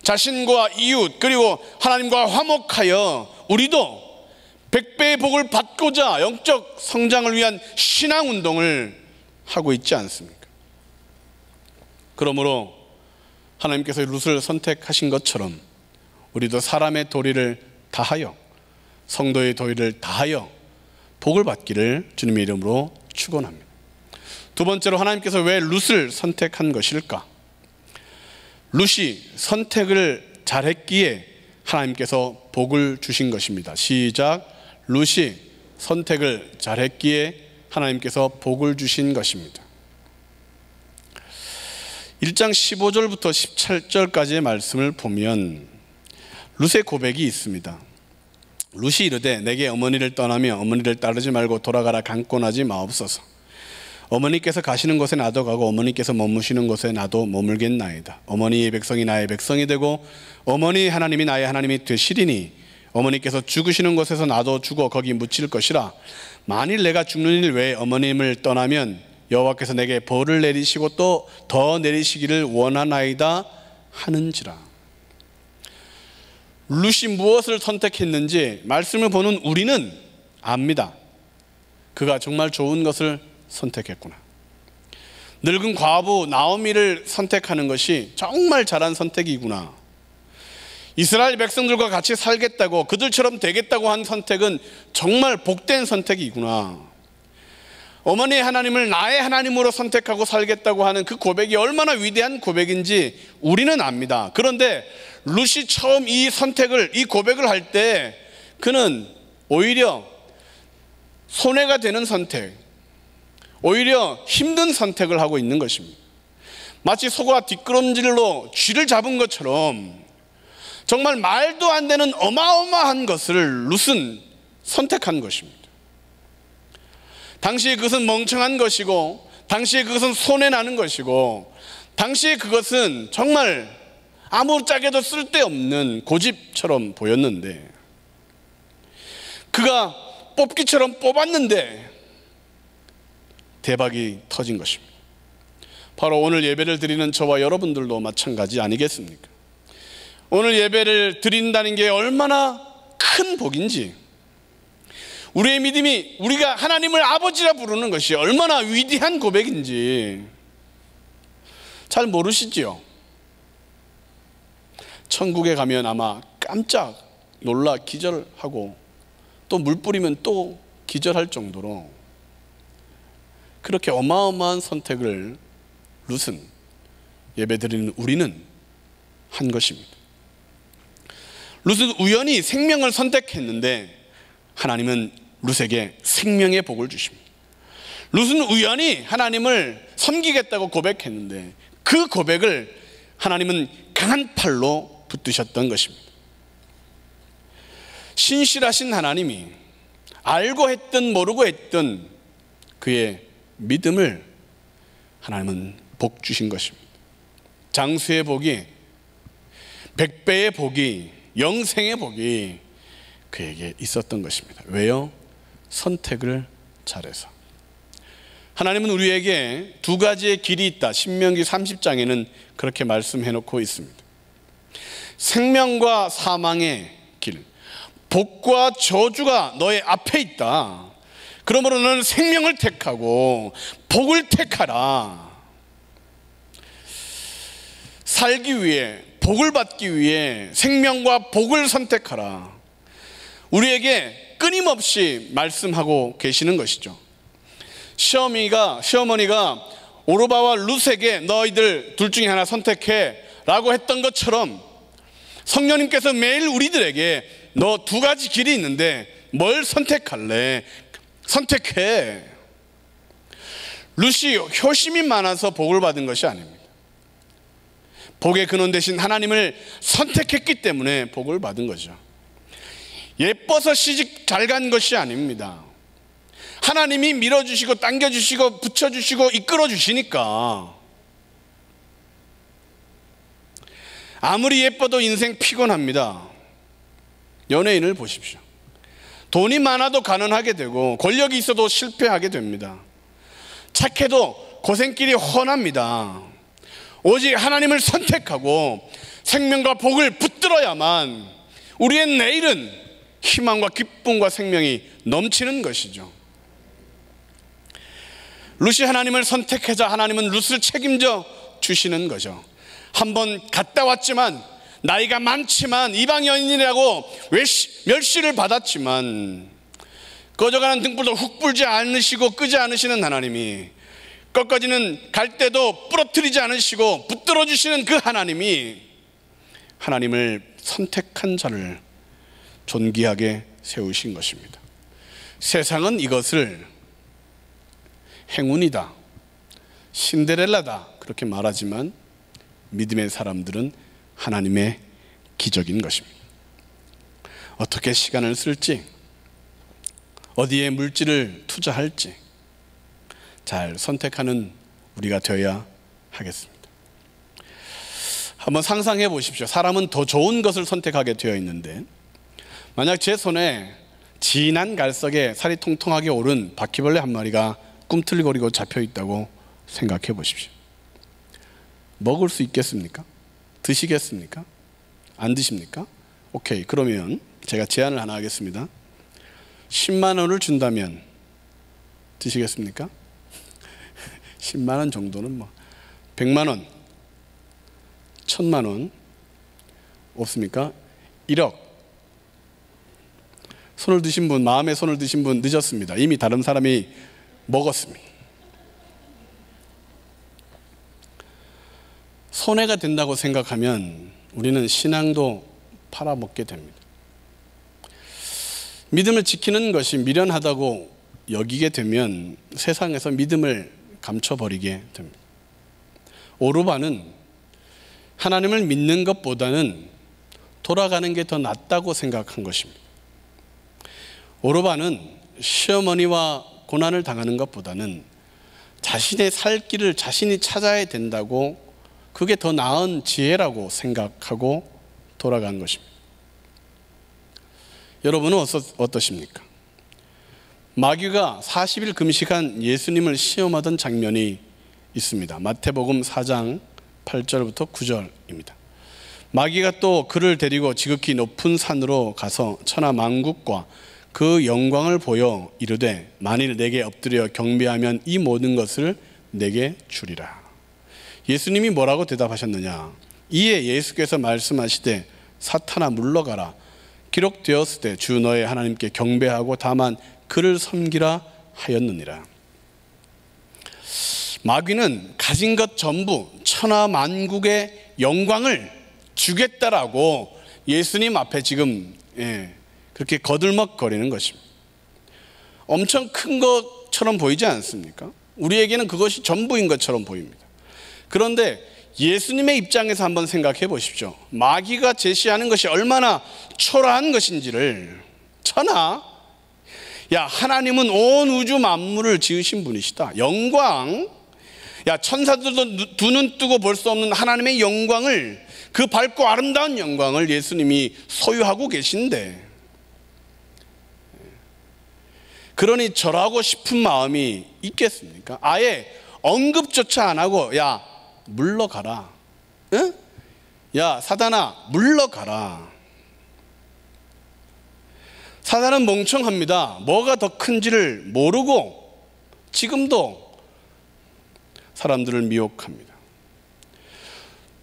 자신과 이웃 그리고 하나님과 화목하여 우리도 100배의 복을 받고자 영적 성장을 위한 신앙운동을 하고 있지 않습니까? 그러므로 하나님께서 룻을 선택하신 것처럼 우리도 사람의 도리를 다하여, 성도의 도리를 다하여 복을 받기를 주님의 이름으로 축원합니다. 두 번째로 하나님께서 왜 룻을 선택한 것일까? 룻이 선택을 잘했기에 하나님께서 복을 주신 것입니다. 시작. 룻이 선택을 잘했기에 하나님께서 복을 주신 것입니다. 1장 15절부터 17절까지의 말씀을 보면 룻의 고백이 있습니다. 룻이 이르되 내게 어머니를 떠나며 어머니를 따르지 말고 돌아가라 강권하지 마옵소서. 어머니께서 가시는 곳에 나도 가고 어머니께서 머무시는 곳에 나도 머물겠나이다. 어머니의 백성이 나의 백성이 되고 어머니 하나님이 나의 하나님이 되시리니 어머니께서 죽으시는 곳에서 나도 죽어 거기 묻힐 것이라. 만일 내가 죽는 일 외에 어머님을 떠나면 여호와께서 내게 벌을 내리시고 또 더 내리시기를 원하나이다 하는지라. 룻이 무엇을 선택했는지 말씀을 보는 우리는 압니다. 그가 정말 좋은 것을 선택했구나. 늙은 과부 나오미를 선택하는 것이 정말 잘한 선택이구나. 이스라엘 백성들과 같이 살겠다고, 그들처럼 되겠다고 한 선택은 정말 복된 선택이구나. 어머니 하나님을 나의 하나님으로 선택하고 살겠다고 하는 그 고백이 얼마나 위대한 고백인지 우리는 압니다. 그런데 룻이 처음 이 선택을, 이 고백을 할 때 그는 오히려 손해가 되는 선택, 오히려 힘든 선택을 하고 있는 것입니다. 마치 소가 뒷걸음질로 쥐를 잡은 것처럼 정말 말도 안 되는 어마어마한 것을 룻은 선택한 것입니다. 당시에 그것은 멍청한 것이고, 당시에 그것은 손해나는 것이고, 당시에 그것은 정말 아무짝에도 쓸데없는 고집처럼 보였는데, 그가 뽑기처럼 뽑았는데 대박이 터진 것입니다. 바로 오늘 예배를 드리는 저와 여러분들도 마찬가지 아니겠습니까? 오늘 예배를 드린다는 게 얼마나 큰 복인지, 우리의 믿음이, 우리가 하나님을 아버지라 부르는 것이 얼마나 위대한 고백인지 잘 모르시지요? 천국에 가면 아마 깜짝 놀라 기절하고 또 물 뿌리면 또 기절할 정도로 그렇게 어마어마한 선택을 룻은, 예배드리는 우리는 한 것입니다. 룻은 우연히 생명을 선택했는데 하나님은 룻에게 생명의 복을 주십니다. 룻은 우연히 하나님을 섬기겠다고 고백했는데 그 고백을 하나님은 강한 팔로 붙드셨던 것입니다. 신실하신 하나님이 알고 했든 모르고 했든 그의 믿음을 하나님은 복 주신 것입니다. 장수의 복이, 백배의 복이, 영생의 복이 그에게 있었던 것입니다. 왜요? 선택을 잘해서. 하나님은 우리에게 두 가지의 길이 있다. 신명기 30장에는 그렇게 말씀해 놓고 있습니다. 생명과 사망의 길, 복과 저주가 너의 앞에 있다. 그러므로 너는 생명을 택하고 복을 택하라. 살기 위해, 복을 받기 위해 생명과 복을 선택하라. 우리에게 끊임없이 말씀하고 계시는 것이죠. 시어머니가 오르바와 룻에게 너희들 둘 중에 하나 선택해 라고 했던 것처럼 성령님께서 매일 우리들에게 너 두 가지 길이 있는데 뭘 선택할래? 선택해. 룻이 효심이 많아서 복을 받은 것이 아닙니다. 복의 근원 되신 하나님을 선택했기 때문에 복을 받은 거죠. 예뻐서 시집 잘 간 것이 아닙니다. 하나님이 밀어주시고 당겨주시고 붙여주시고 이끌어주시니까. 아무리 예뻐도 인생 피곤합니다. 연예인을 보십시오. 돈이 많아도 가난하게 되고 권력이 있어도 실패하게 됩니다. 착해도 고생길이 훤합니다. 오직 하나님을 선택하고 생명과 복을 붙들어야만 우리의 내일은 희망과 기쁨과 생명이 넘치는 것이죠. 룻이 하나님을 선택하자 하나님은 룻을 책임져 주시는 거죠. 한번 갔다 왔지만, 나이가 많지만, 이방 여인이라고 멸시를 받았지만 꺼져가는 등불도 훅 불지 않으시고 끄지 않으시는 하나님이, 꺾어지는 갈대도 부러뜨리지 않으시고 붙들어 주시는 그 하나님이 하나님을 선택한 자를 존귀하게 세우신 것입니다. 세상은 이것을 행운이다, 신데렐라다 그렇게 말하지만 믿음의 사람들은 하나님의 기적인 것입니다. 어떻게 시간을 쓸지, 어디에 물질을 투자할지 잘 선택하는 우리가 되어야 하겠습니다. 한번 상상해 보십시오. 사람은 더 좋은 것을 선택하게 되어 있는데, 만약 제 손에 진한 갈색에 살이 통통하게 오른 바퀴벌레 한 마리가 꿈틀거리고 잡혀 있다고 생각해 보십시오. 먹을 수 있겠습니까? 드시겠습니까? 안 드십니까? 오케이, 그러면 제가 제안을 하나 하겠습니다. 10만 원을 준다면 드시겠습니까? 10만 원 정도는 뭐 100만 원, 1000만 원 없습니까? 1억. 손을 드신 분, 마음에 손을 드신 분 늦었습니다. 이미 다른 사람이 먹었습니다. 손해가 된다고 생각하면 우리는 신앙도 팔아먹게 됩니다. 믿음을 지키는 것이 미련하다고 여기게 되면 세상에서 믿음을 감춰버리게 됩니다. 오르반은 하나님을 믿는 것보다는 돌아가는 게 더 낫다고 생각한 것입니다. 오르반은 시어머니와 고난을 당하는 것보다는 자신의 살 길을 자신이 찾아야 된다고, 그게 더 나은 지혜라고 생각하고 돌아간 것입니다. 여러분은 어떠십니까? 마귀가 40일 금식한 예수님을 시험하던 장면이 있습니다. 마태복음 4장 8절부터 9절입니다. 마귀가 또 그를 데리고 지극히 높은 산으로 가서 천하 만국과 그 영광을 보여 이르되 만일 내게 엎드려 경배하면 이 모든 것을 내게 주리라. 예수님이 뭐라고 대답하셨느냐? 이에 예수께서 말씀하시되 사탄아 물러가라. 기록되었을 때 주 너의 하나님께 경배하고 다만 그를 섬기라 하였느니라. 마귀는 가진 것 전부 천하 만국의 영광을 주겠다라고 예수님 앞에 지금 그렇게 거들먹거리는 것입니다. 엄청 큰 것처럼 보이지 않습니까? 우리에게는 그것이 전부인 것처럼 보입니다. 그런데 예수님의 입장에서 한번 생각해 보십시오. 마귀가 제시하는 것이 얼마나 초라한 것인지를. 천하, 야, 하나님은 온 우주 만물을 지으신 분이시다. 영광, 야, 천사들도 두 눈 뜨고 볼 수 없는 하나님의 영광을, 그 밝고 아름다운 영광을 예수님이 소유하고 계신데, 그러니 절하고 싶은 마음이 있겠습니까? 아예 언급조차 안 하고, 야, 물러가라. 응? 야, 사단아, 물러가라. 사단은 멍청합니다. 뭐가 더 큰지를 모르고 지금도 사람들을 미혹합니다.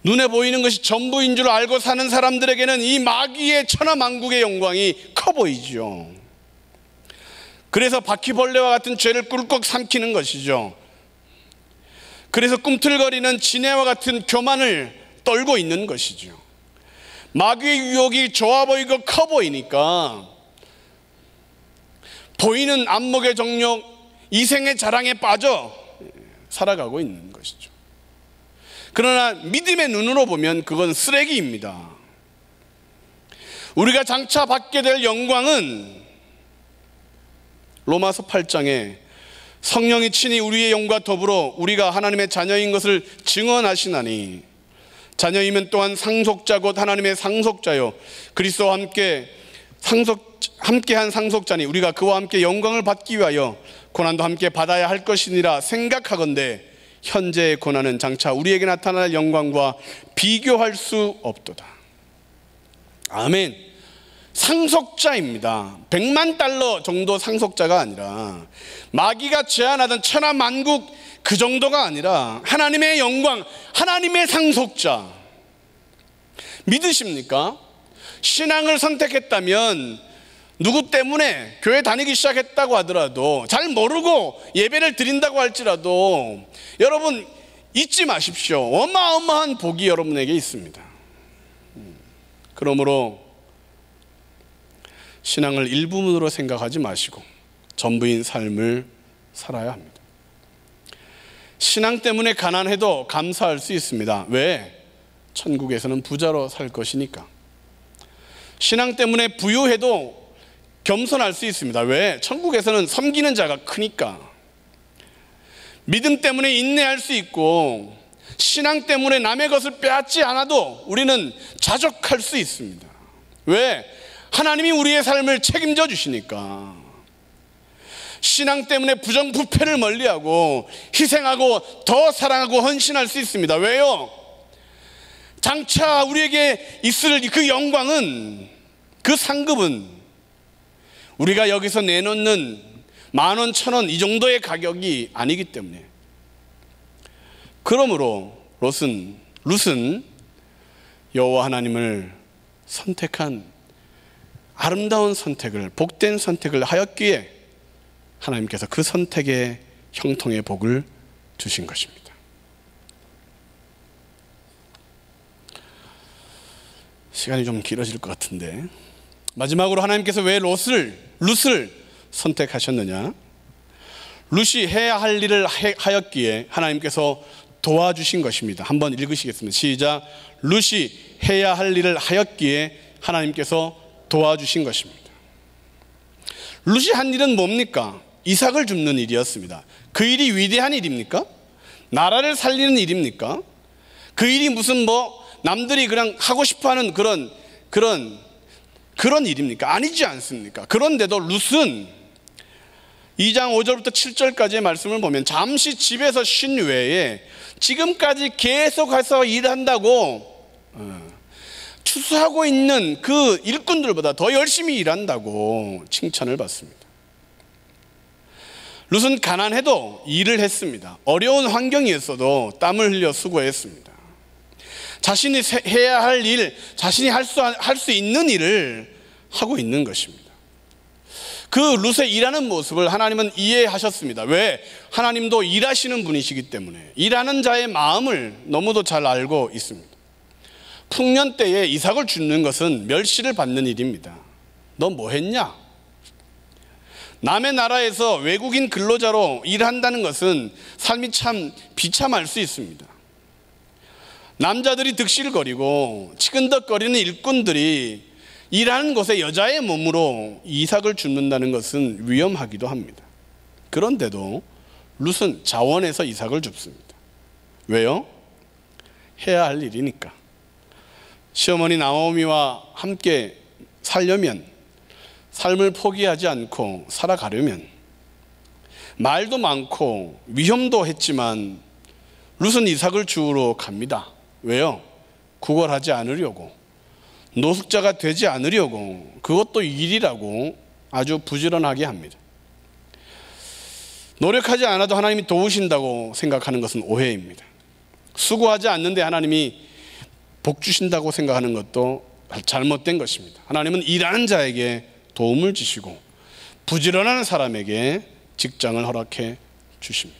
눈에 보이는 것이 전부인 줄 알고 사는 사람들에게는 이 마귀의 천하만국의 영광이 커 보이죠. 그래서 바퀴벌레와 같은 죄를 꿀꺽 삼키는 것이죠. 그래서 꿈틀거리는 지네와 같은 교만을 떨고 있는 것이죠. 마귀의 유혹이 좋아 보이고 커 보이니까 보이는 안목의 정욕, 이생의 자랑에 빠져 살아가고 있는 것이죠. 그러나 믿음의 눈으로 보면 그건 쓰레기입니다. 우리가 장차 받게 될 영광은 로마서 8장에 성령이 친히 우리의 영과 더불어 우리가 하나님의 자녀인 것을 증언하시나니 자녀이면 또한 상속자 곧 하나님의 상속자요 그리스도와 함께한 상속자니 우리가 그와 함께 영광을 받기 위하여 고난도 함께 받아야 할 것이니라 생각하건대 현재의 고난은 장차 우리에게 나타날 영광과 비교할 수 없도다. 아멘. 상속자입니다. 100만 달러 정도 상속자가 아니라 마귀가 제안하던 천하 만국 그 정도가 아니라 하나님의 영광, 하나님의 상속자. 믿으십니까? 신앙을 선택했다면 누구 때문에 교회 다니기 시작했다고 하더라도 잘 모르고 예배를 드린다고 할지라도 여러분 잊지 마십시오. 어마어마한 복이 여러분에게 있습니다. 그러므로 신앙을 일부분으로 생각하지 마시고 전부인 삶을 살아야 합니다. 신앙 때문에 가난해도 감사할 수 있습니다. 왜? 천국에서는 부자로 살 것이니까. 신앙 때문에 부유해도 겸손할 수 있습니다. 왜? 천국에서는 섬기는 자가 크니까. 믿음 때문에 인내할 수 있고, 신앙 때문에 남의 것을 빼앗지 않아도 우리는 자족할 수 있습니다. 왜? 하나님이 우리의 삶을 책임져 주시니까. 신앙 때문에 부정부패를 멀리하고 희생하고 더 사랑하고 헌신할 수 있습니다. 왜요? 장차 우리에게 있을 그 영광은, 그 상급은 우리가 여기서 내놓는 10,000원, 1,000원 이 정도의 가격이 아니기 때문에. 그러므로 룻은 여호와 하나님을 선택한 아름다운 선택을, 복된 선택을 하였기에 하나님께서 그 선택의 형통의 복을 주신 것입니다. 시간이 좀 길어질 것 같은데, 마지막으로 하나님께서 왜 룻을 선택하셨느냐? 룻이 해야 할 일을 하였기에 하나님께서 도와주신 것입니다. 한번 읽으시겠습니다. 시작. 룻이 해야 할 일을 하였기에 하나님께서 도와주신 것입니다. 룻이 한 일은 뭡니까? 이삭을 줍는 일이었습니다. 그 일이 위대한 일입니까? 나라를 살리는 일입니까? 그 일이 무슨 남들이 그냥 하고 싶어하는 그런 일입니까? 아니지 않습니까? 그런데도 룻은 2장 5절부터 7절까지의 말씀을 보면 잠시 집에서 쉰 외에 지금까지 계속해서 일한다고 추수하고 있는 그 일꾼들보다 더 열심히 일한다고 칭찬을 받습니다. 룻은 가난해도 일을 했습니다. 어려운 환경이었어도 땀을 흘려 수고했습니다. 자신이 해야 할 일, 자신이 할 수 있는 일을 하고 있는 것입니다. 그 룻의 일하는 모습을 하나님은 이해하셨습니다. 왜? 하나님도 일하시는 분이시기 때문에. 일하는 자의 마음을 너무도 잘 알고 있습니다. 풍년 때에 이삭을 줍는 것은 멸시를 받는 일입니다. 너 뭐 했냐? 남의 나라에서 외국인 근로자로 일한다는 것은 삶이 참 비참할 수 있습니다. 남자들이 득실거리고 치근덕거리는 일꾼들이 일하는 곳에 여자의 몸으로 이삭을 줍는다는 것은 위험하기도 합니다. 그런데도 룻은 자원해서 이삭을 줍습니다. 왜요? 해야 할 일이니까. 시어머니 나오미와 함께 살려면, 삶을 포기하지 않고 살아가려면, 말도 많고 위험도 했지만 룻은 이삭을 주우러 갑니다. 왜요? 구걸하지 않으려고, 노숙자가 되지 않으려고, 그것도 일이라고 아주 부지런하게 합니다. 노력하지 않아도 하나님이 도우신다고 생각하는 것은 오해입니다. 수고하지 않는데 하나님이 복 주신다고 생각하는 것도 잘못된 것입니다. 하나님은 일하는 자에게 도움을 주시고 부지런한 사람에게 직장을 허락해 주십니다.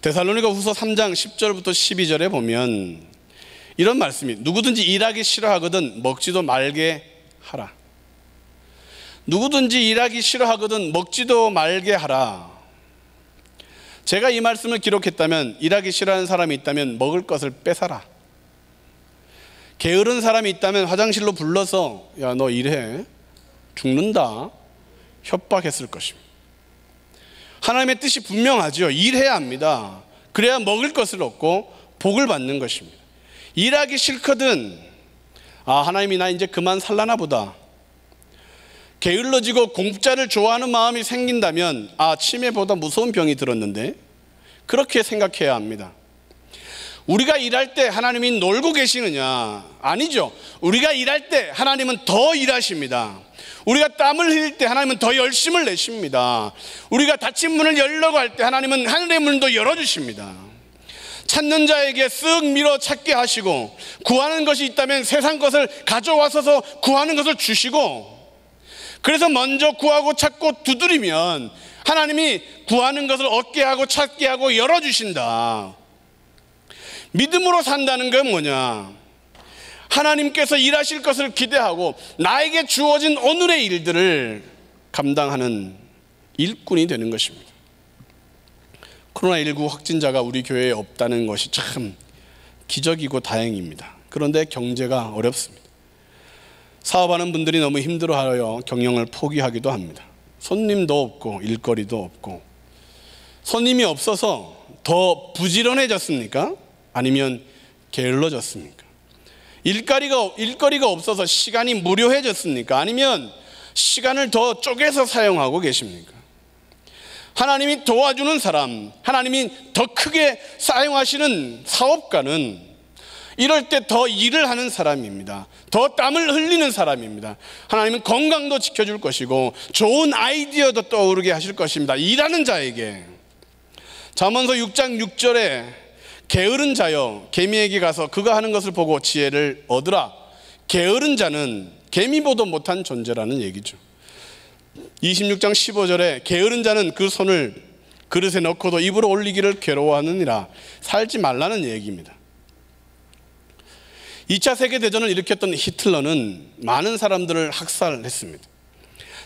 데살로니가 후서 3장 10절부터 12절에 보면 이런 말씀이, 누구든지 일하기 싫어하거든 먹지도 말게 하라. 누구든지 일하기 싫어하거든 먹지도 말게 하라. 제가 이 말씀을 기록했다면, 일하기 싫어하는 사람이 있다면 먹을 것을 뺏어라. 게으른 사람이 있다면 화장실로 불러서 야, 너 일해, 죽는다, 협박했을 것입니다. 하나님의 뜻이 분명하죠. 일해야 합니다. 그래야 먹을 것을 얻고 복을 받는 것입니다. 일하기 싫거든, 하나님이 나 이제 그만 살라나 보다, 게을러지고 공짜를 좋아하는 마음이 생긴다면 치매보다 무서운 병이 들었는데, 그렇게 생각해야 합니다. 우리가 일할 때 하나님이 놀고 계시느냐? 아니죠. 우리가 일할 때 하나님은 더 일하십니다. 우리가 땀을 흘릴 때 하나님은 더 열심을 내십니다. 우리가 닫힌 문을 열려고 할 때 하나님은 하늘의 문도 열어주십니다. 찾는 자에게 쓱 밀어 찾게 하시고, 구하는 것이 있다면 세상 것을 가져와서 구하는 것을 주시고, 그래서 먼저 구하고 찾고 두드리면 하나님이 구하는 것을 얻게 하고 찾게 하고 열어주신다. 믿음으로 산다는 건 뭐냐? 하나님께서 일하실 것을 기대하고 나에게 주어진 오늘의 일들을 감당하는 일꾼이 되는 것입니다. 코로나19 확진자가 우리 교회에 없다는 것이 참 기적이고 다행입니다. 그런데 경제가 어렵습니다. 사업하는 분들이 너무 힘들어하여 경영을 포기하기도 합니다. 손님도 없고 일거리도 없고. 손님이 없어서 더 부지런해졌습니까? 아니면 게을러졌습니까? 일거리가 없어서 시간이 무료해졌습니까? 아니면 시간을 더 쪼개서 사용하고 계십니까? 하나님이 도와주는 사람, 하나님이 더 크게 사용하시는 사업가는 이럴 때 더 일을 하는 사람입니다. 더 땀을 흘리는 사람입니다. 하나님은 건강도 지켜줄 것이고 좋은 아이디어도 떠오르게 하실 것입니다. 일하는 자에게. 잠언서 6장 6절에 게으른 자여 개미에게 가서 그가 하는 것을 보고 지혜를 얻으라. 게으른 자는 개미보다 못한 존재라는 얘기죠. 26장 15절에 게으른 자는 그 손을 그릇에 넣고도 입으로 올리기를 괴로워하느니라. 살지 말라는 얘기입니다. 2차 세계대전을 일으켰던 히틀러는 많은 사람들을 학살했습니다.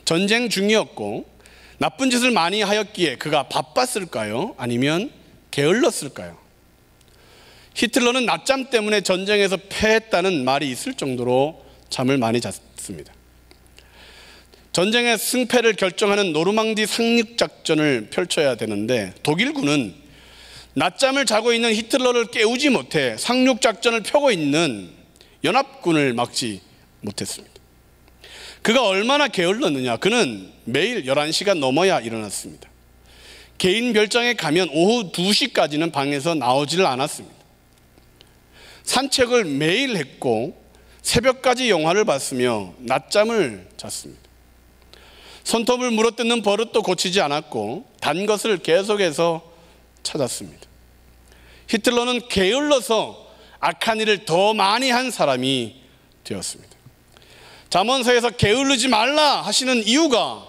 전쟁 중이었고 나쁜 짓을 많이 하였기에 그가 바빴을까요? 아니면 게을렀을까요? 히틀러는 낮잠 때문에 전쟁에서 패했다는 말이 있을 정도로 잠을 많이 잤습니다. 전쟁의 승패를 결정하는 노르망디 상륙작전을 펼쳐야 되는데 독일군은 낮잠을 자고 있는 히틀러를 깨우지 못해 상륙작전을 펴고 있는 연합군을 막지 못했습니다. 그가 얼마나 게을렀느냐. 그는 매일 11시가 넘어야 일어났습니다. 개인 별장에 가면 오후 2시까지는 방에서 나오지를 않았습니다. 산책을 매일 했고 새벽까지 영화를 봤으며 낮잠을 잤습니다. 손톱을 물어뜯는 버릇도 고치지 않았고 단 것을 계속해서 찾았습니다. 히틀러는 게을러서 악한 일을 더 많이 한 사람이 되었습니다. 잠언서에서 게으르지 말라 하시는 이유가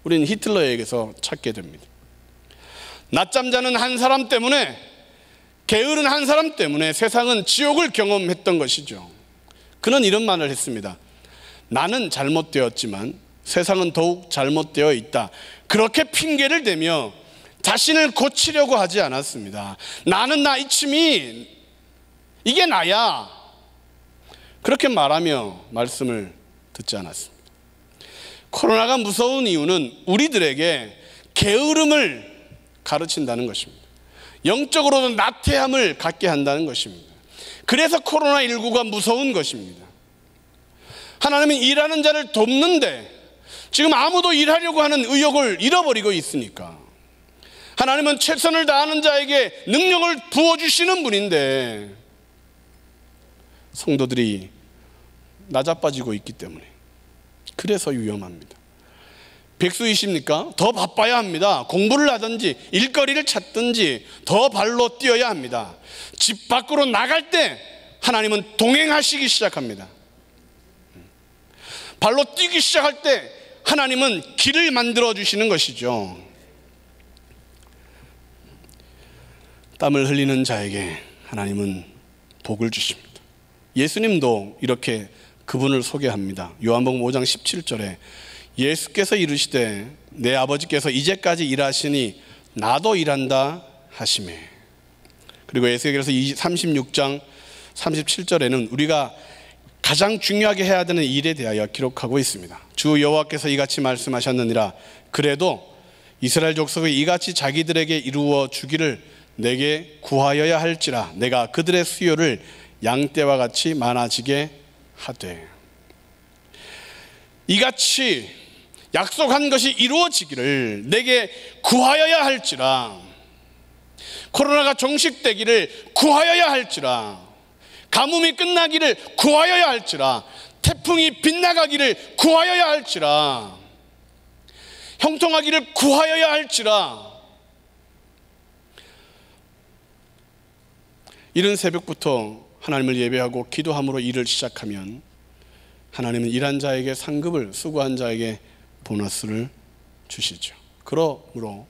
우리는 히틀러에게서 찾게 됩니다. 낮잠 자는 한 사람 때문에, 게으른 한 사람 때문에 세상은 지옥을 경험했던 것이죠. 그는 이런 말을 했습니다. 나는 잘못되었지만 세상은 더욱 잘못되어 있다. 그렇게 핑계를 대며 자신을 고치려고 하지 않았습니다. 나는 나 이침이 이게 나야. 그렇게 말하며 말씀을 듣지 않았습니다. 코로나가 무서운 이유는 우리들에게 게으름을 가르친다는 것입니다. 영적으로도 나태함을 갖게 한다는 것입니다. 그래서 코로나19가 무서운 것입니다. 하나님은 일하는 자를 돕는데 지금 아무도 일하려고 하는 의욕을 잃어버리고 있으니까, 하나님은 최선을 다하는 자에게 능력을 부어주시는 분인데 성도들이 낮아빠지고 있기 때문에 그래서 위험합니다. 백수이십니까? 더 바빠야 합니다. 공부를 하든지 일거리를 찾든지 더 발로 뛰어야 합니다. 집 밖으로 나갈 때 하나님은 동행하시기 시작합니다. 발로 뛰기 시작할 때 하나님은 길을 만들어 주시는 것이죠. 땀을 흘리는 자에게 하나님은 복을 주십니다. 예수님도 이렇게 그분을 소개합니다. 요한복음 5장 17절에 예수께서 이르시되 내 아버지께서 이제까지 일하시니 나도 일한다 하시매. 그리고 에스겔서 36장 37절에는 우리가 가장 중요하게 해야 되는 일에 대하여 기록하고 있습니다. 주 여호와께서 이같이 말씀하셨느니라. 그래도 이스라엘 족속이 이같이 자기들에게 이루어 주기를 내게 구하여야 할지라. 내가 그들의 수요를 양떼와 같이 많아지게 하되. 이같이 약속한 것이 이루어지기를 내게 구하여야 할지라. 코로나가 종식되기를 구하여야 할지라. 가뭄이 끝나기를 구하여야 할지라. 태풍이 빗나가기를 구하여야 할지라. 형통하기를 구하여야 할지라. 이른 새벽부터 하나님을 예배하고 기도함으로 일을 시작하면 하나님은 일한 자에게 상급을, 수고한 자에게 보너스를 주시죠. 그러므로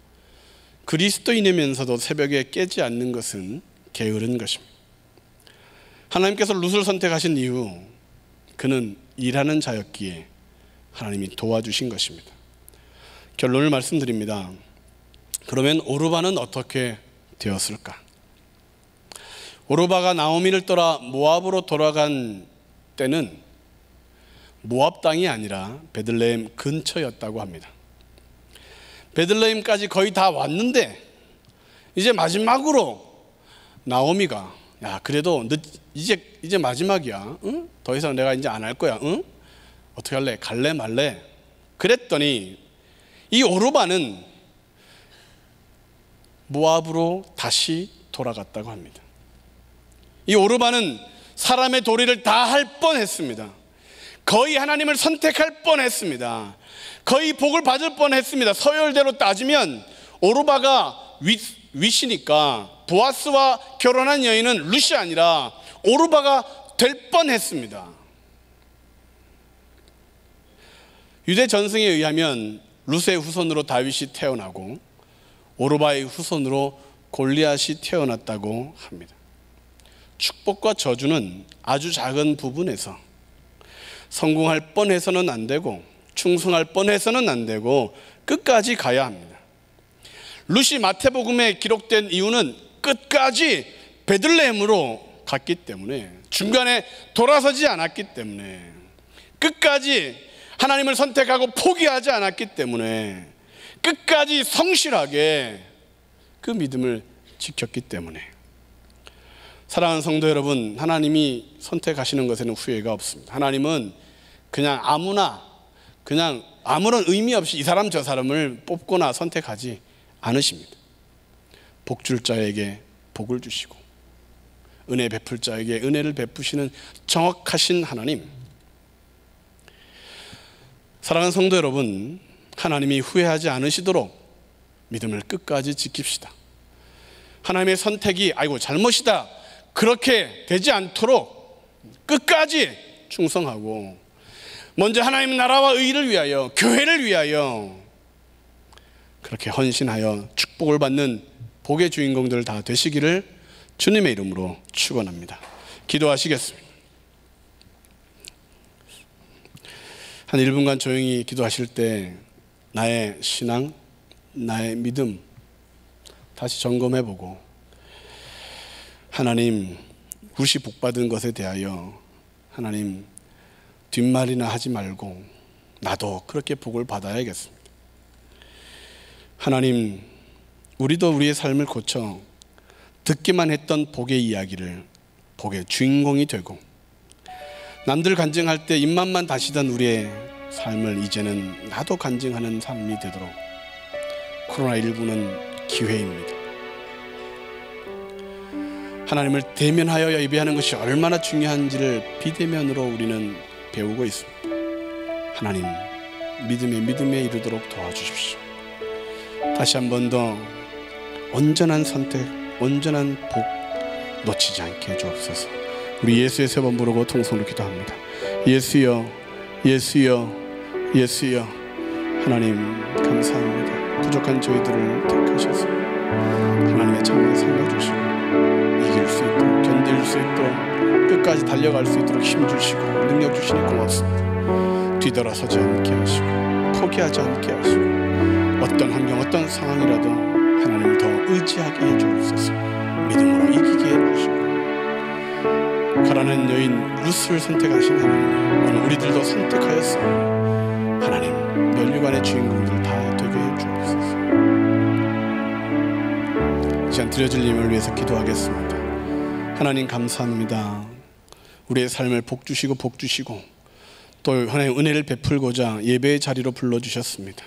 그리스도인이면서도 새벽에 깨지 않는 것은 게으른 것입니다. 하나님께서 룻을 선택하신 이유, 그는 일하는 자였기에 하나님이 도와주신 것입니다. 결론을 말씀드립니다. 그러면 오르반은 어떻게 되었을까? 오르바가 나오미를 떠나 모압으로 돌아간 때는 모압 땅이 아니라 베들레헴 근처였다고 합니다. 베들레헴까지 거의 다 왔는데 이제 마지막으로 나오미가 야 그래도 이제 마지막이야. 응? 더 이상 내가 이제 안 할 거야. 응? 어떻게 할래? 갈래 말래? 그랬더니 이 오르바는 모압으로 다시 돌아갔다고 합니다. 이 오르바는 사람의 도리를 다 할 뻔했습니다. 거의 하나님을 선택할 뻔했습니다. 거의 복을 받을 뻔했습니다. 서열대로 따지면 오르바가 윗이니까 보아스와 결혼한 여인은 룻이 아니라 오르바가 될 뻔했습니다. 유대 전승에 의하면 룻의 후손으로 다윗이 태어나고 오르바의 후손으로 골리앗이 태어났다고 합니다. 축복과 저주는 아주 작은 부분에서 성공할 뻔해서는 안 되고 충성할 뻔해서는 안 되고 끝까지 가야 합니다. 룻이 마태복음에 기록된 이유는 끝까지 베들레헴으로 갔기 때문에, 중간에 돌아서지 않았기 때문에, 끝까지 하나님을 선택하고 포기하지 않았기 때문에, 끝까지 성실하게 그 믿음을 지켰기 때문에. 사랑하는 성도 여러분, 하나님이 선택하시는 것에는 후회가 없습니다. 하나님은 그냥 아무나, 그냥 아무런 의미 없이 이 사람 저 사람을 뽑거나 선택하지 않으십니다. 복 줄 자에게 복을 주시고 은혜 베풀 자에게 은혜를 베푸시는 정확하신 하나님. 사랑하는 성도 여러분, 하나님이 후회하지 않으시도록 믿음을 끝까지 지킵시다. 하나님의 선택이 아이고 잘못이다 그렇게 되지 않도록 끝까지 충성하고, 먼저 하나님 나라와 의를 위하여, 교회를 위하여 그렇게 헌신하여 축복을 받는 복의 주인공들 다 되시기를 주님의 이름으로 축원합니다. 기도하시겠습니다. 한 1분간 조용히 기도하실 때 나의 신앙, 나의 믿음 다시 점검해보고, 하나님 룻이 복받은 것에 대하여 하나님 뒷말이나 하지 말고 나도 그렇게 복을 받아야겠습니다. 하나님, 우리도 우리의 삶을 고쳐 듣기만 했던 복의 이야기를 복의 주인공이 되고, 남들 간증할 때 입맛만 다시던 우리의 삶을 이제는 나도 간증하는 삶이 되도록. 코로나19는 기회입니다. 하나님을 대면하여 예배하는 것이 얼마나 중요한지를 비대면으로 우리는 배우고 있습니다. 하나님, 믿음에 이르도록 도와주십시오. 다시 한 번 더 온전한 선택, 온전한 복 놓치지 않게 해주옵소서. 우리 예수의 세 번 부르고 통성으로 기도합니다. 예수여, 예수여, 예수여. 하나님 감사합니다. 부족한 저희들을 택하셔서 하나님의 창을 살려주시고 이길 수 있도록, 견딜 수 있도록, 끝까지 달려갈 수 있도록 힘주시고 능력 주시니 고맙습니다. 뒤돌아서지 않게 하시고 포기하지 않게 하시고 어떤 환경, 어떤 상황이라도 하나님을 더 의지하게 해주옵소서. 믿음으로 이기게 해주시고, 가난한 여인 룻을 선택하신 하나님, 오늘 우리들도 선택하였으니 하나님 면류관의 주인공들 다 되게 해주옵소서. 이 시간 드려질 님을 위해서 기도하겠습니다. 하나님 감사합니다. 우리의 삶을 복 주시고 또 하나님 은혜를 베풀고자 예배의 자리로 불러주셨습니다.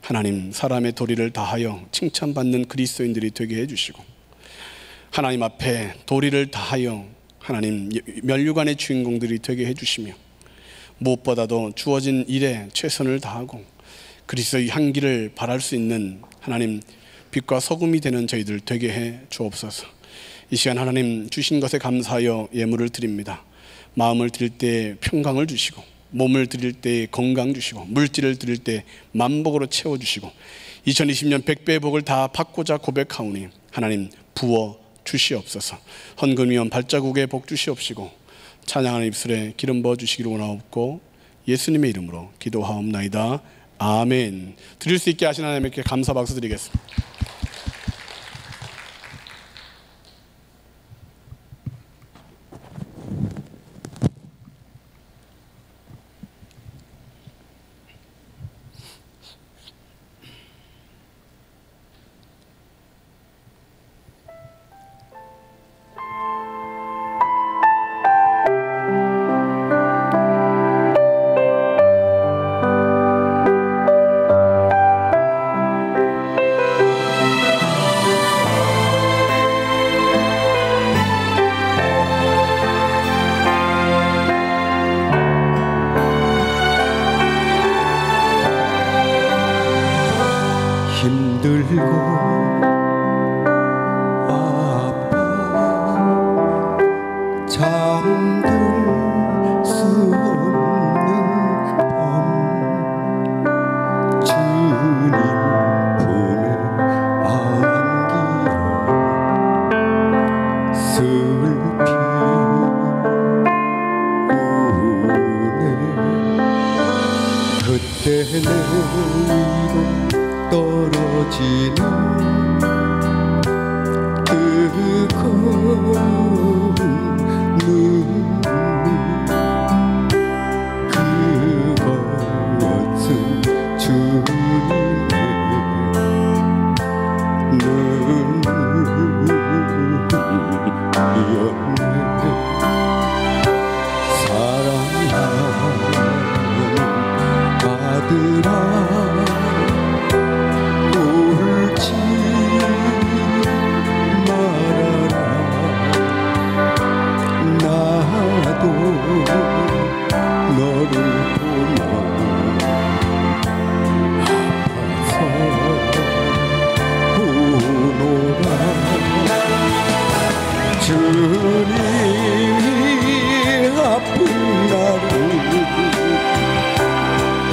하나님, 사람의 도리를 다하여 칭찬받는 그리스도인들이 되게 해주시고, 하나님 앞에 도리를 다하여 하나님 면류관의 주인공들이 되게 해주시며, 무엇보다도 주어진 일에 최선을 다하고 그리스도의 향기를 발할 수 있는 하나님 빛과 소금이 되는 저희들 되게 해 주옵소서. 이 시간 하나님 주신 것에 감사하여 예물을 드립니다. 마음을 드릴 때 평강을 주시고, 몸을 드릴 때 건강 주시고, 물질을 드릴 때 만복으로 채워주시고, 2020년 100배의 복을 다 받고자 고백하오니 하나님 부어 주시옵소서. 헌금위원 발자국에 복 주시옵시고 찬양하는 입술에 기름 부어 주시기를 원하옵고 예수님의 이름으로 기도하옵나이다. 아멘. 드릴 수 있게 하신 하나님께 감사 박수 드리겠습니다. 그때 내 위로 떨어지는 뜨거운 눈물, 그것은 주님의 눈물이었네. 사랑하는 아들아 울지 말아라. 나도 너를 보면 아파서 우노라. 주님이 아픈 나를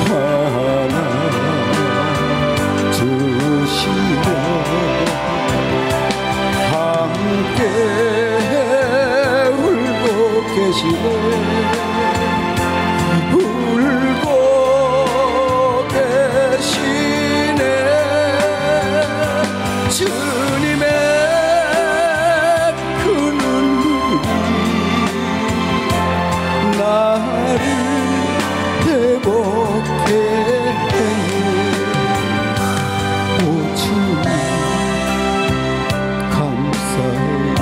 하나 주시며 함께 울고 계시네. 울고 계시네. 주님의 그 눈물이 나를 회복해. 오 주님 감사해요.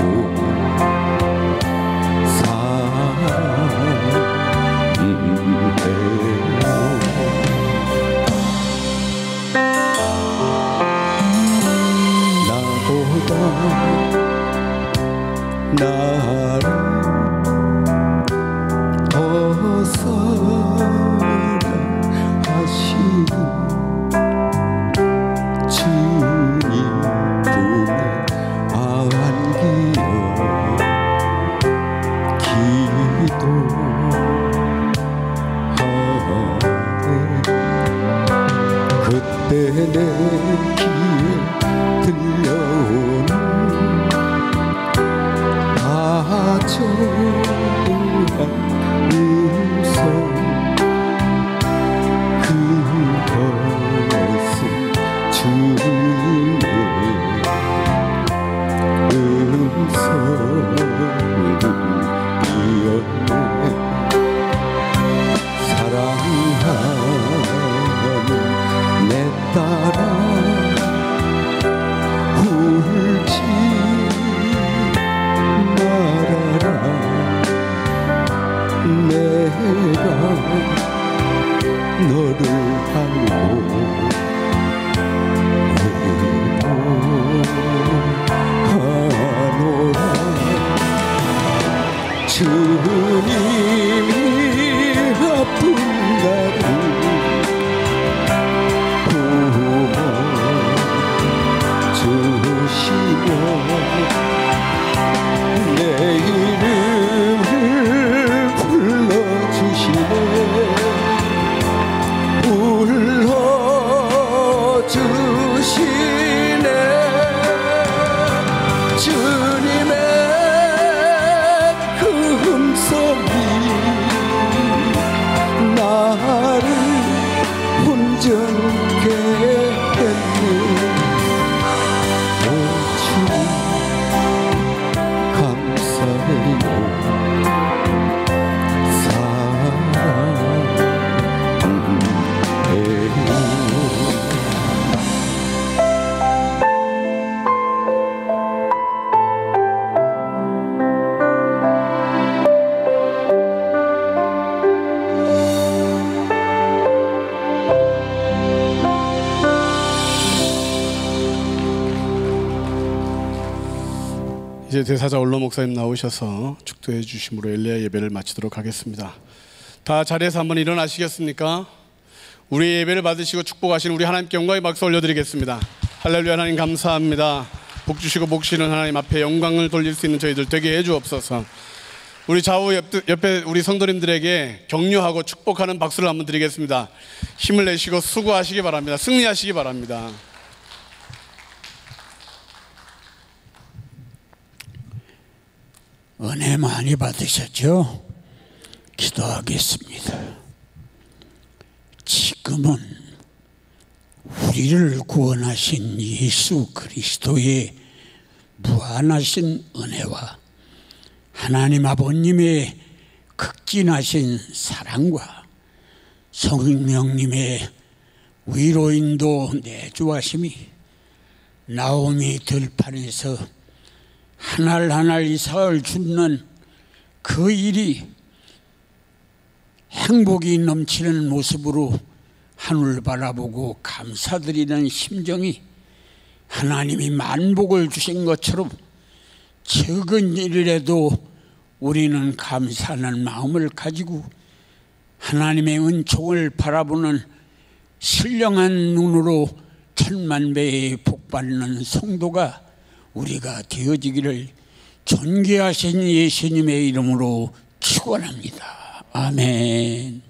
나보다 나를 더 사랑하시는 주님 품에 안기어 기도하네. 그때 내 귀에 들려오는 다정한 음성, 그것은 주님의 음성이었네. 사랑하는 내 딸아 울지 말아라. 내가 너를 알고 외로워하노라. 주님이 아픈 나를 주시며 내 이름을 불러주시네. 불러주시네. 주님의 그 음성이 나를 온전케 했네. 오 주님 감사해요. 이제 대사자 올로 목사님 나오셔서 축도해 주심으로 엘리야 예배를 마치도록 하겠습니다. 다 자리에서 한번 일어나시겠습니까? 우리 예배를 받으시고 축복하시는 우리 하나님께 영광의 박수 올려드리겠습니다. 할렐루야. 하나님 감사합니다. 복 주시고 복 주시는 하나님 앞에 영광을 돌릴 수 있는 저희들 되게 해주옵소서. 우리 좌우 옆에 우리 성도님들에게 격려하고 축복하는 박수를 한번 드리겠습니다. 힘을 내시고 수고하시기 바랍니다. 승리하시기 바랍니다. 은혜 많이 받으셨죠? 기도하겠습니다. 지금 지금은 우리를 구원하신 예수 그리스도의 무한하신 은혜와 하나님 아버님의 극진하신 사랑과 성령님의 위로인도 내주하심이 나오미 들판에서 한 알 한 알 이삭을 줍는 그 일이 행복이 넘치는 모습으로 하늘 바라보고 감사드리는 심정이 하나님이 만복을 주신 것처럼 적은 일이라도 우리는 감사하는 마음을 가지고 하나님의 은총을 바라보는 신령한 눈으로 천만배의 복받는 성도가 우리가 되어지기를 존귀하신 예수님의 이름으로 축원합니다. 아멘.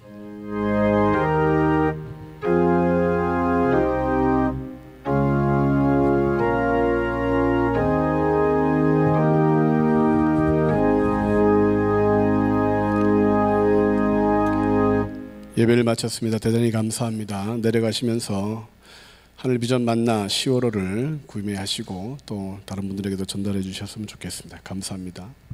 예배를 마쳤습니다. 대단히 감사합니다. 내려가시면서 하늘비전 만나 10월호를 구매하시고 또 다른 분들에게도 전달해 주셨으면 좋겠습니다. 감사합니다.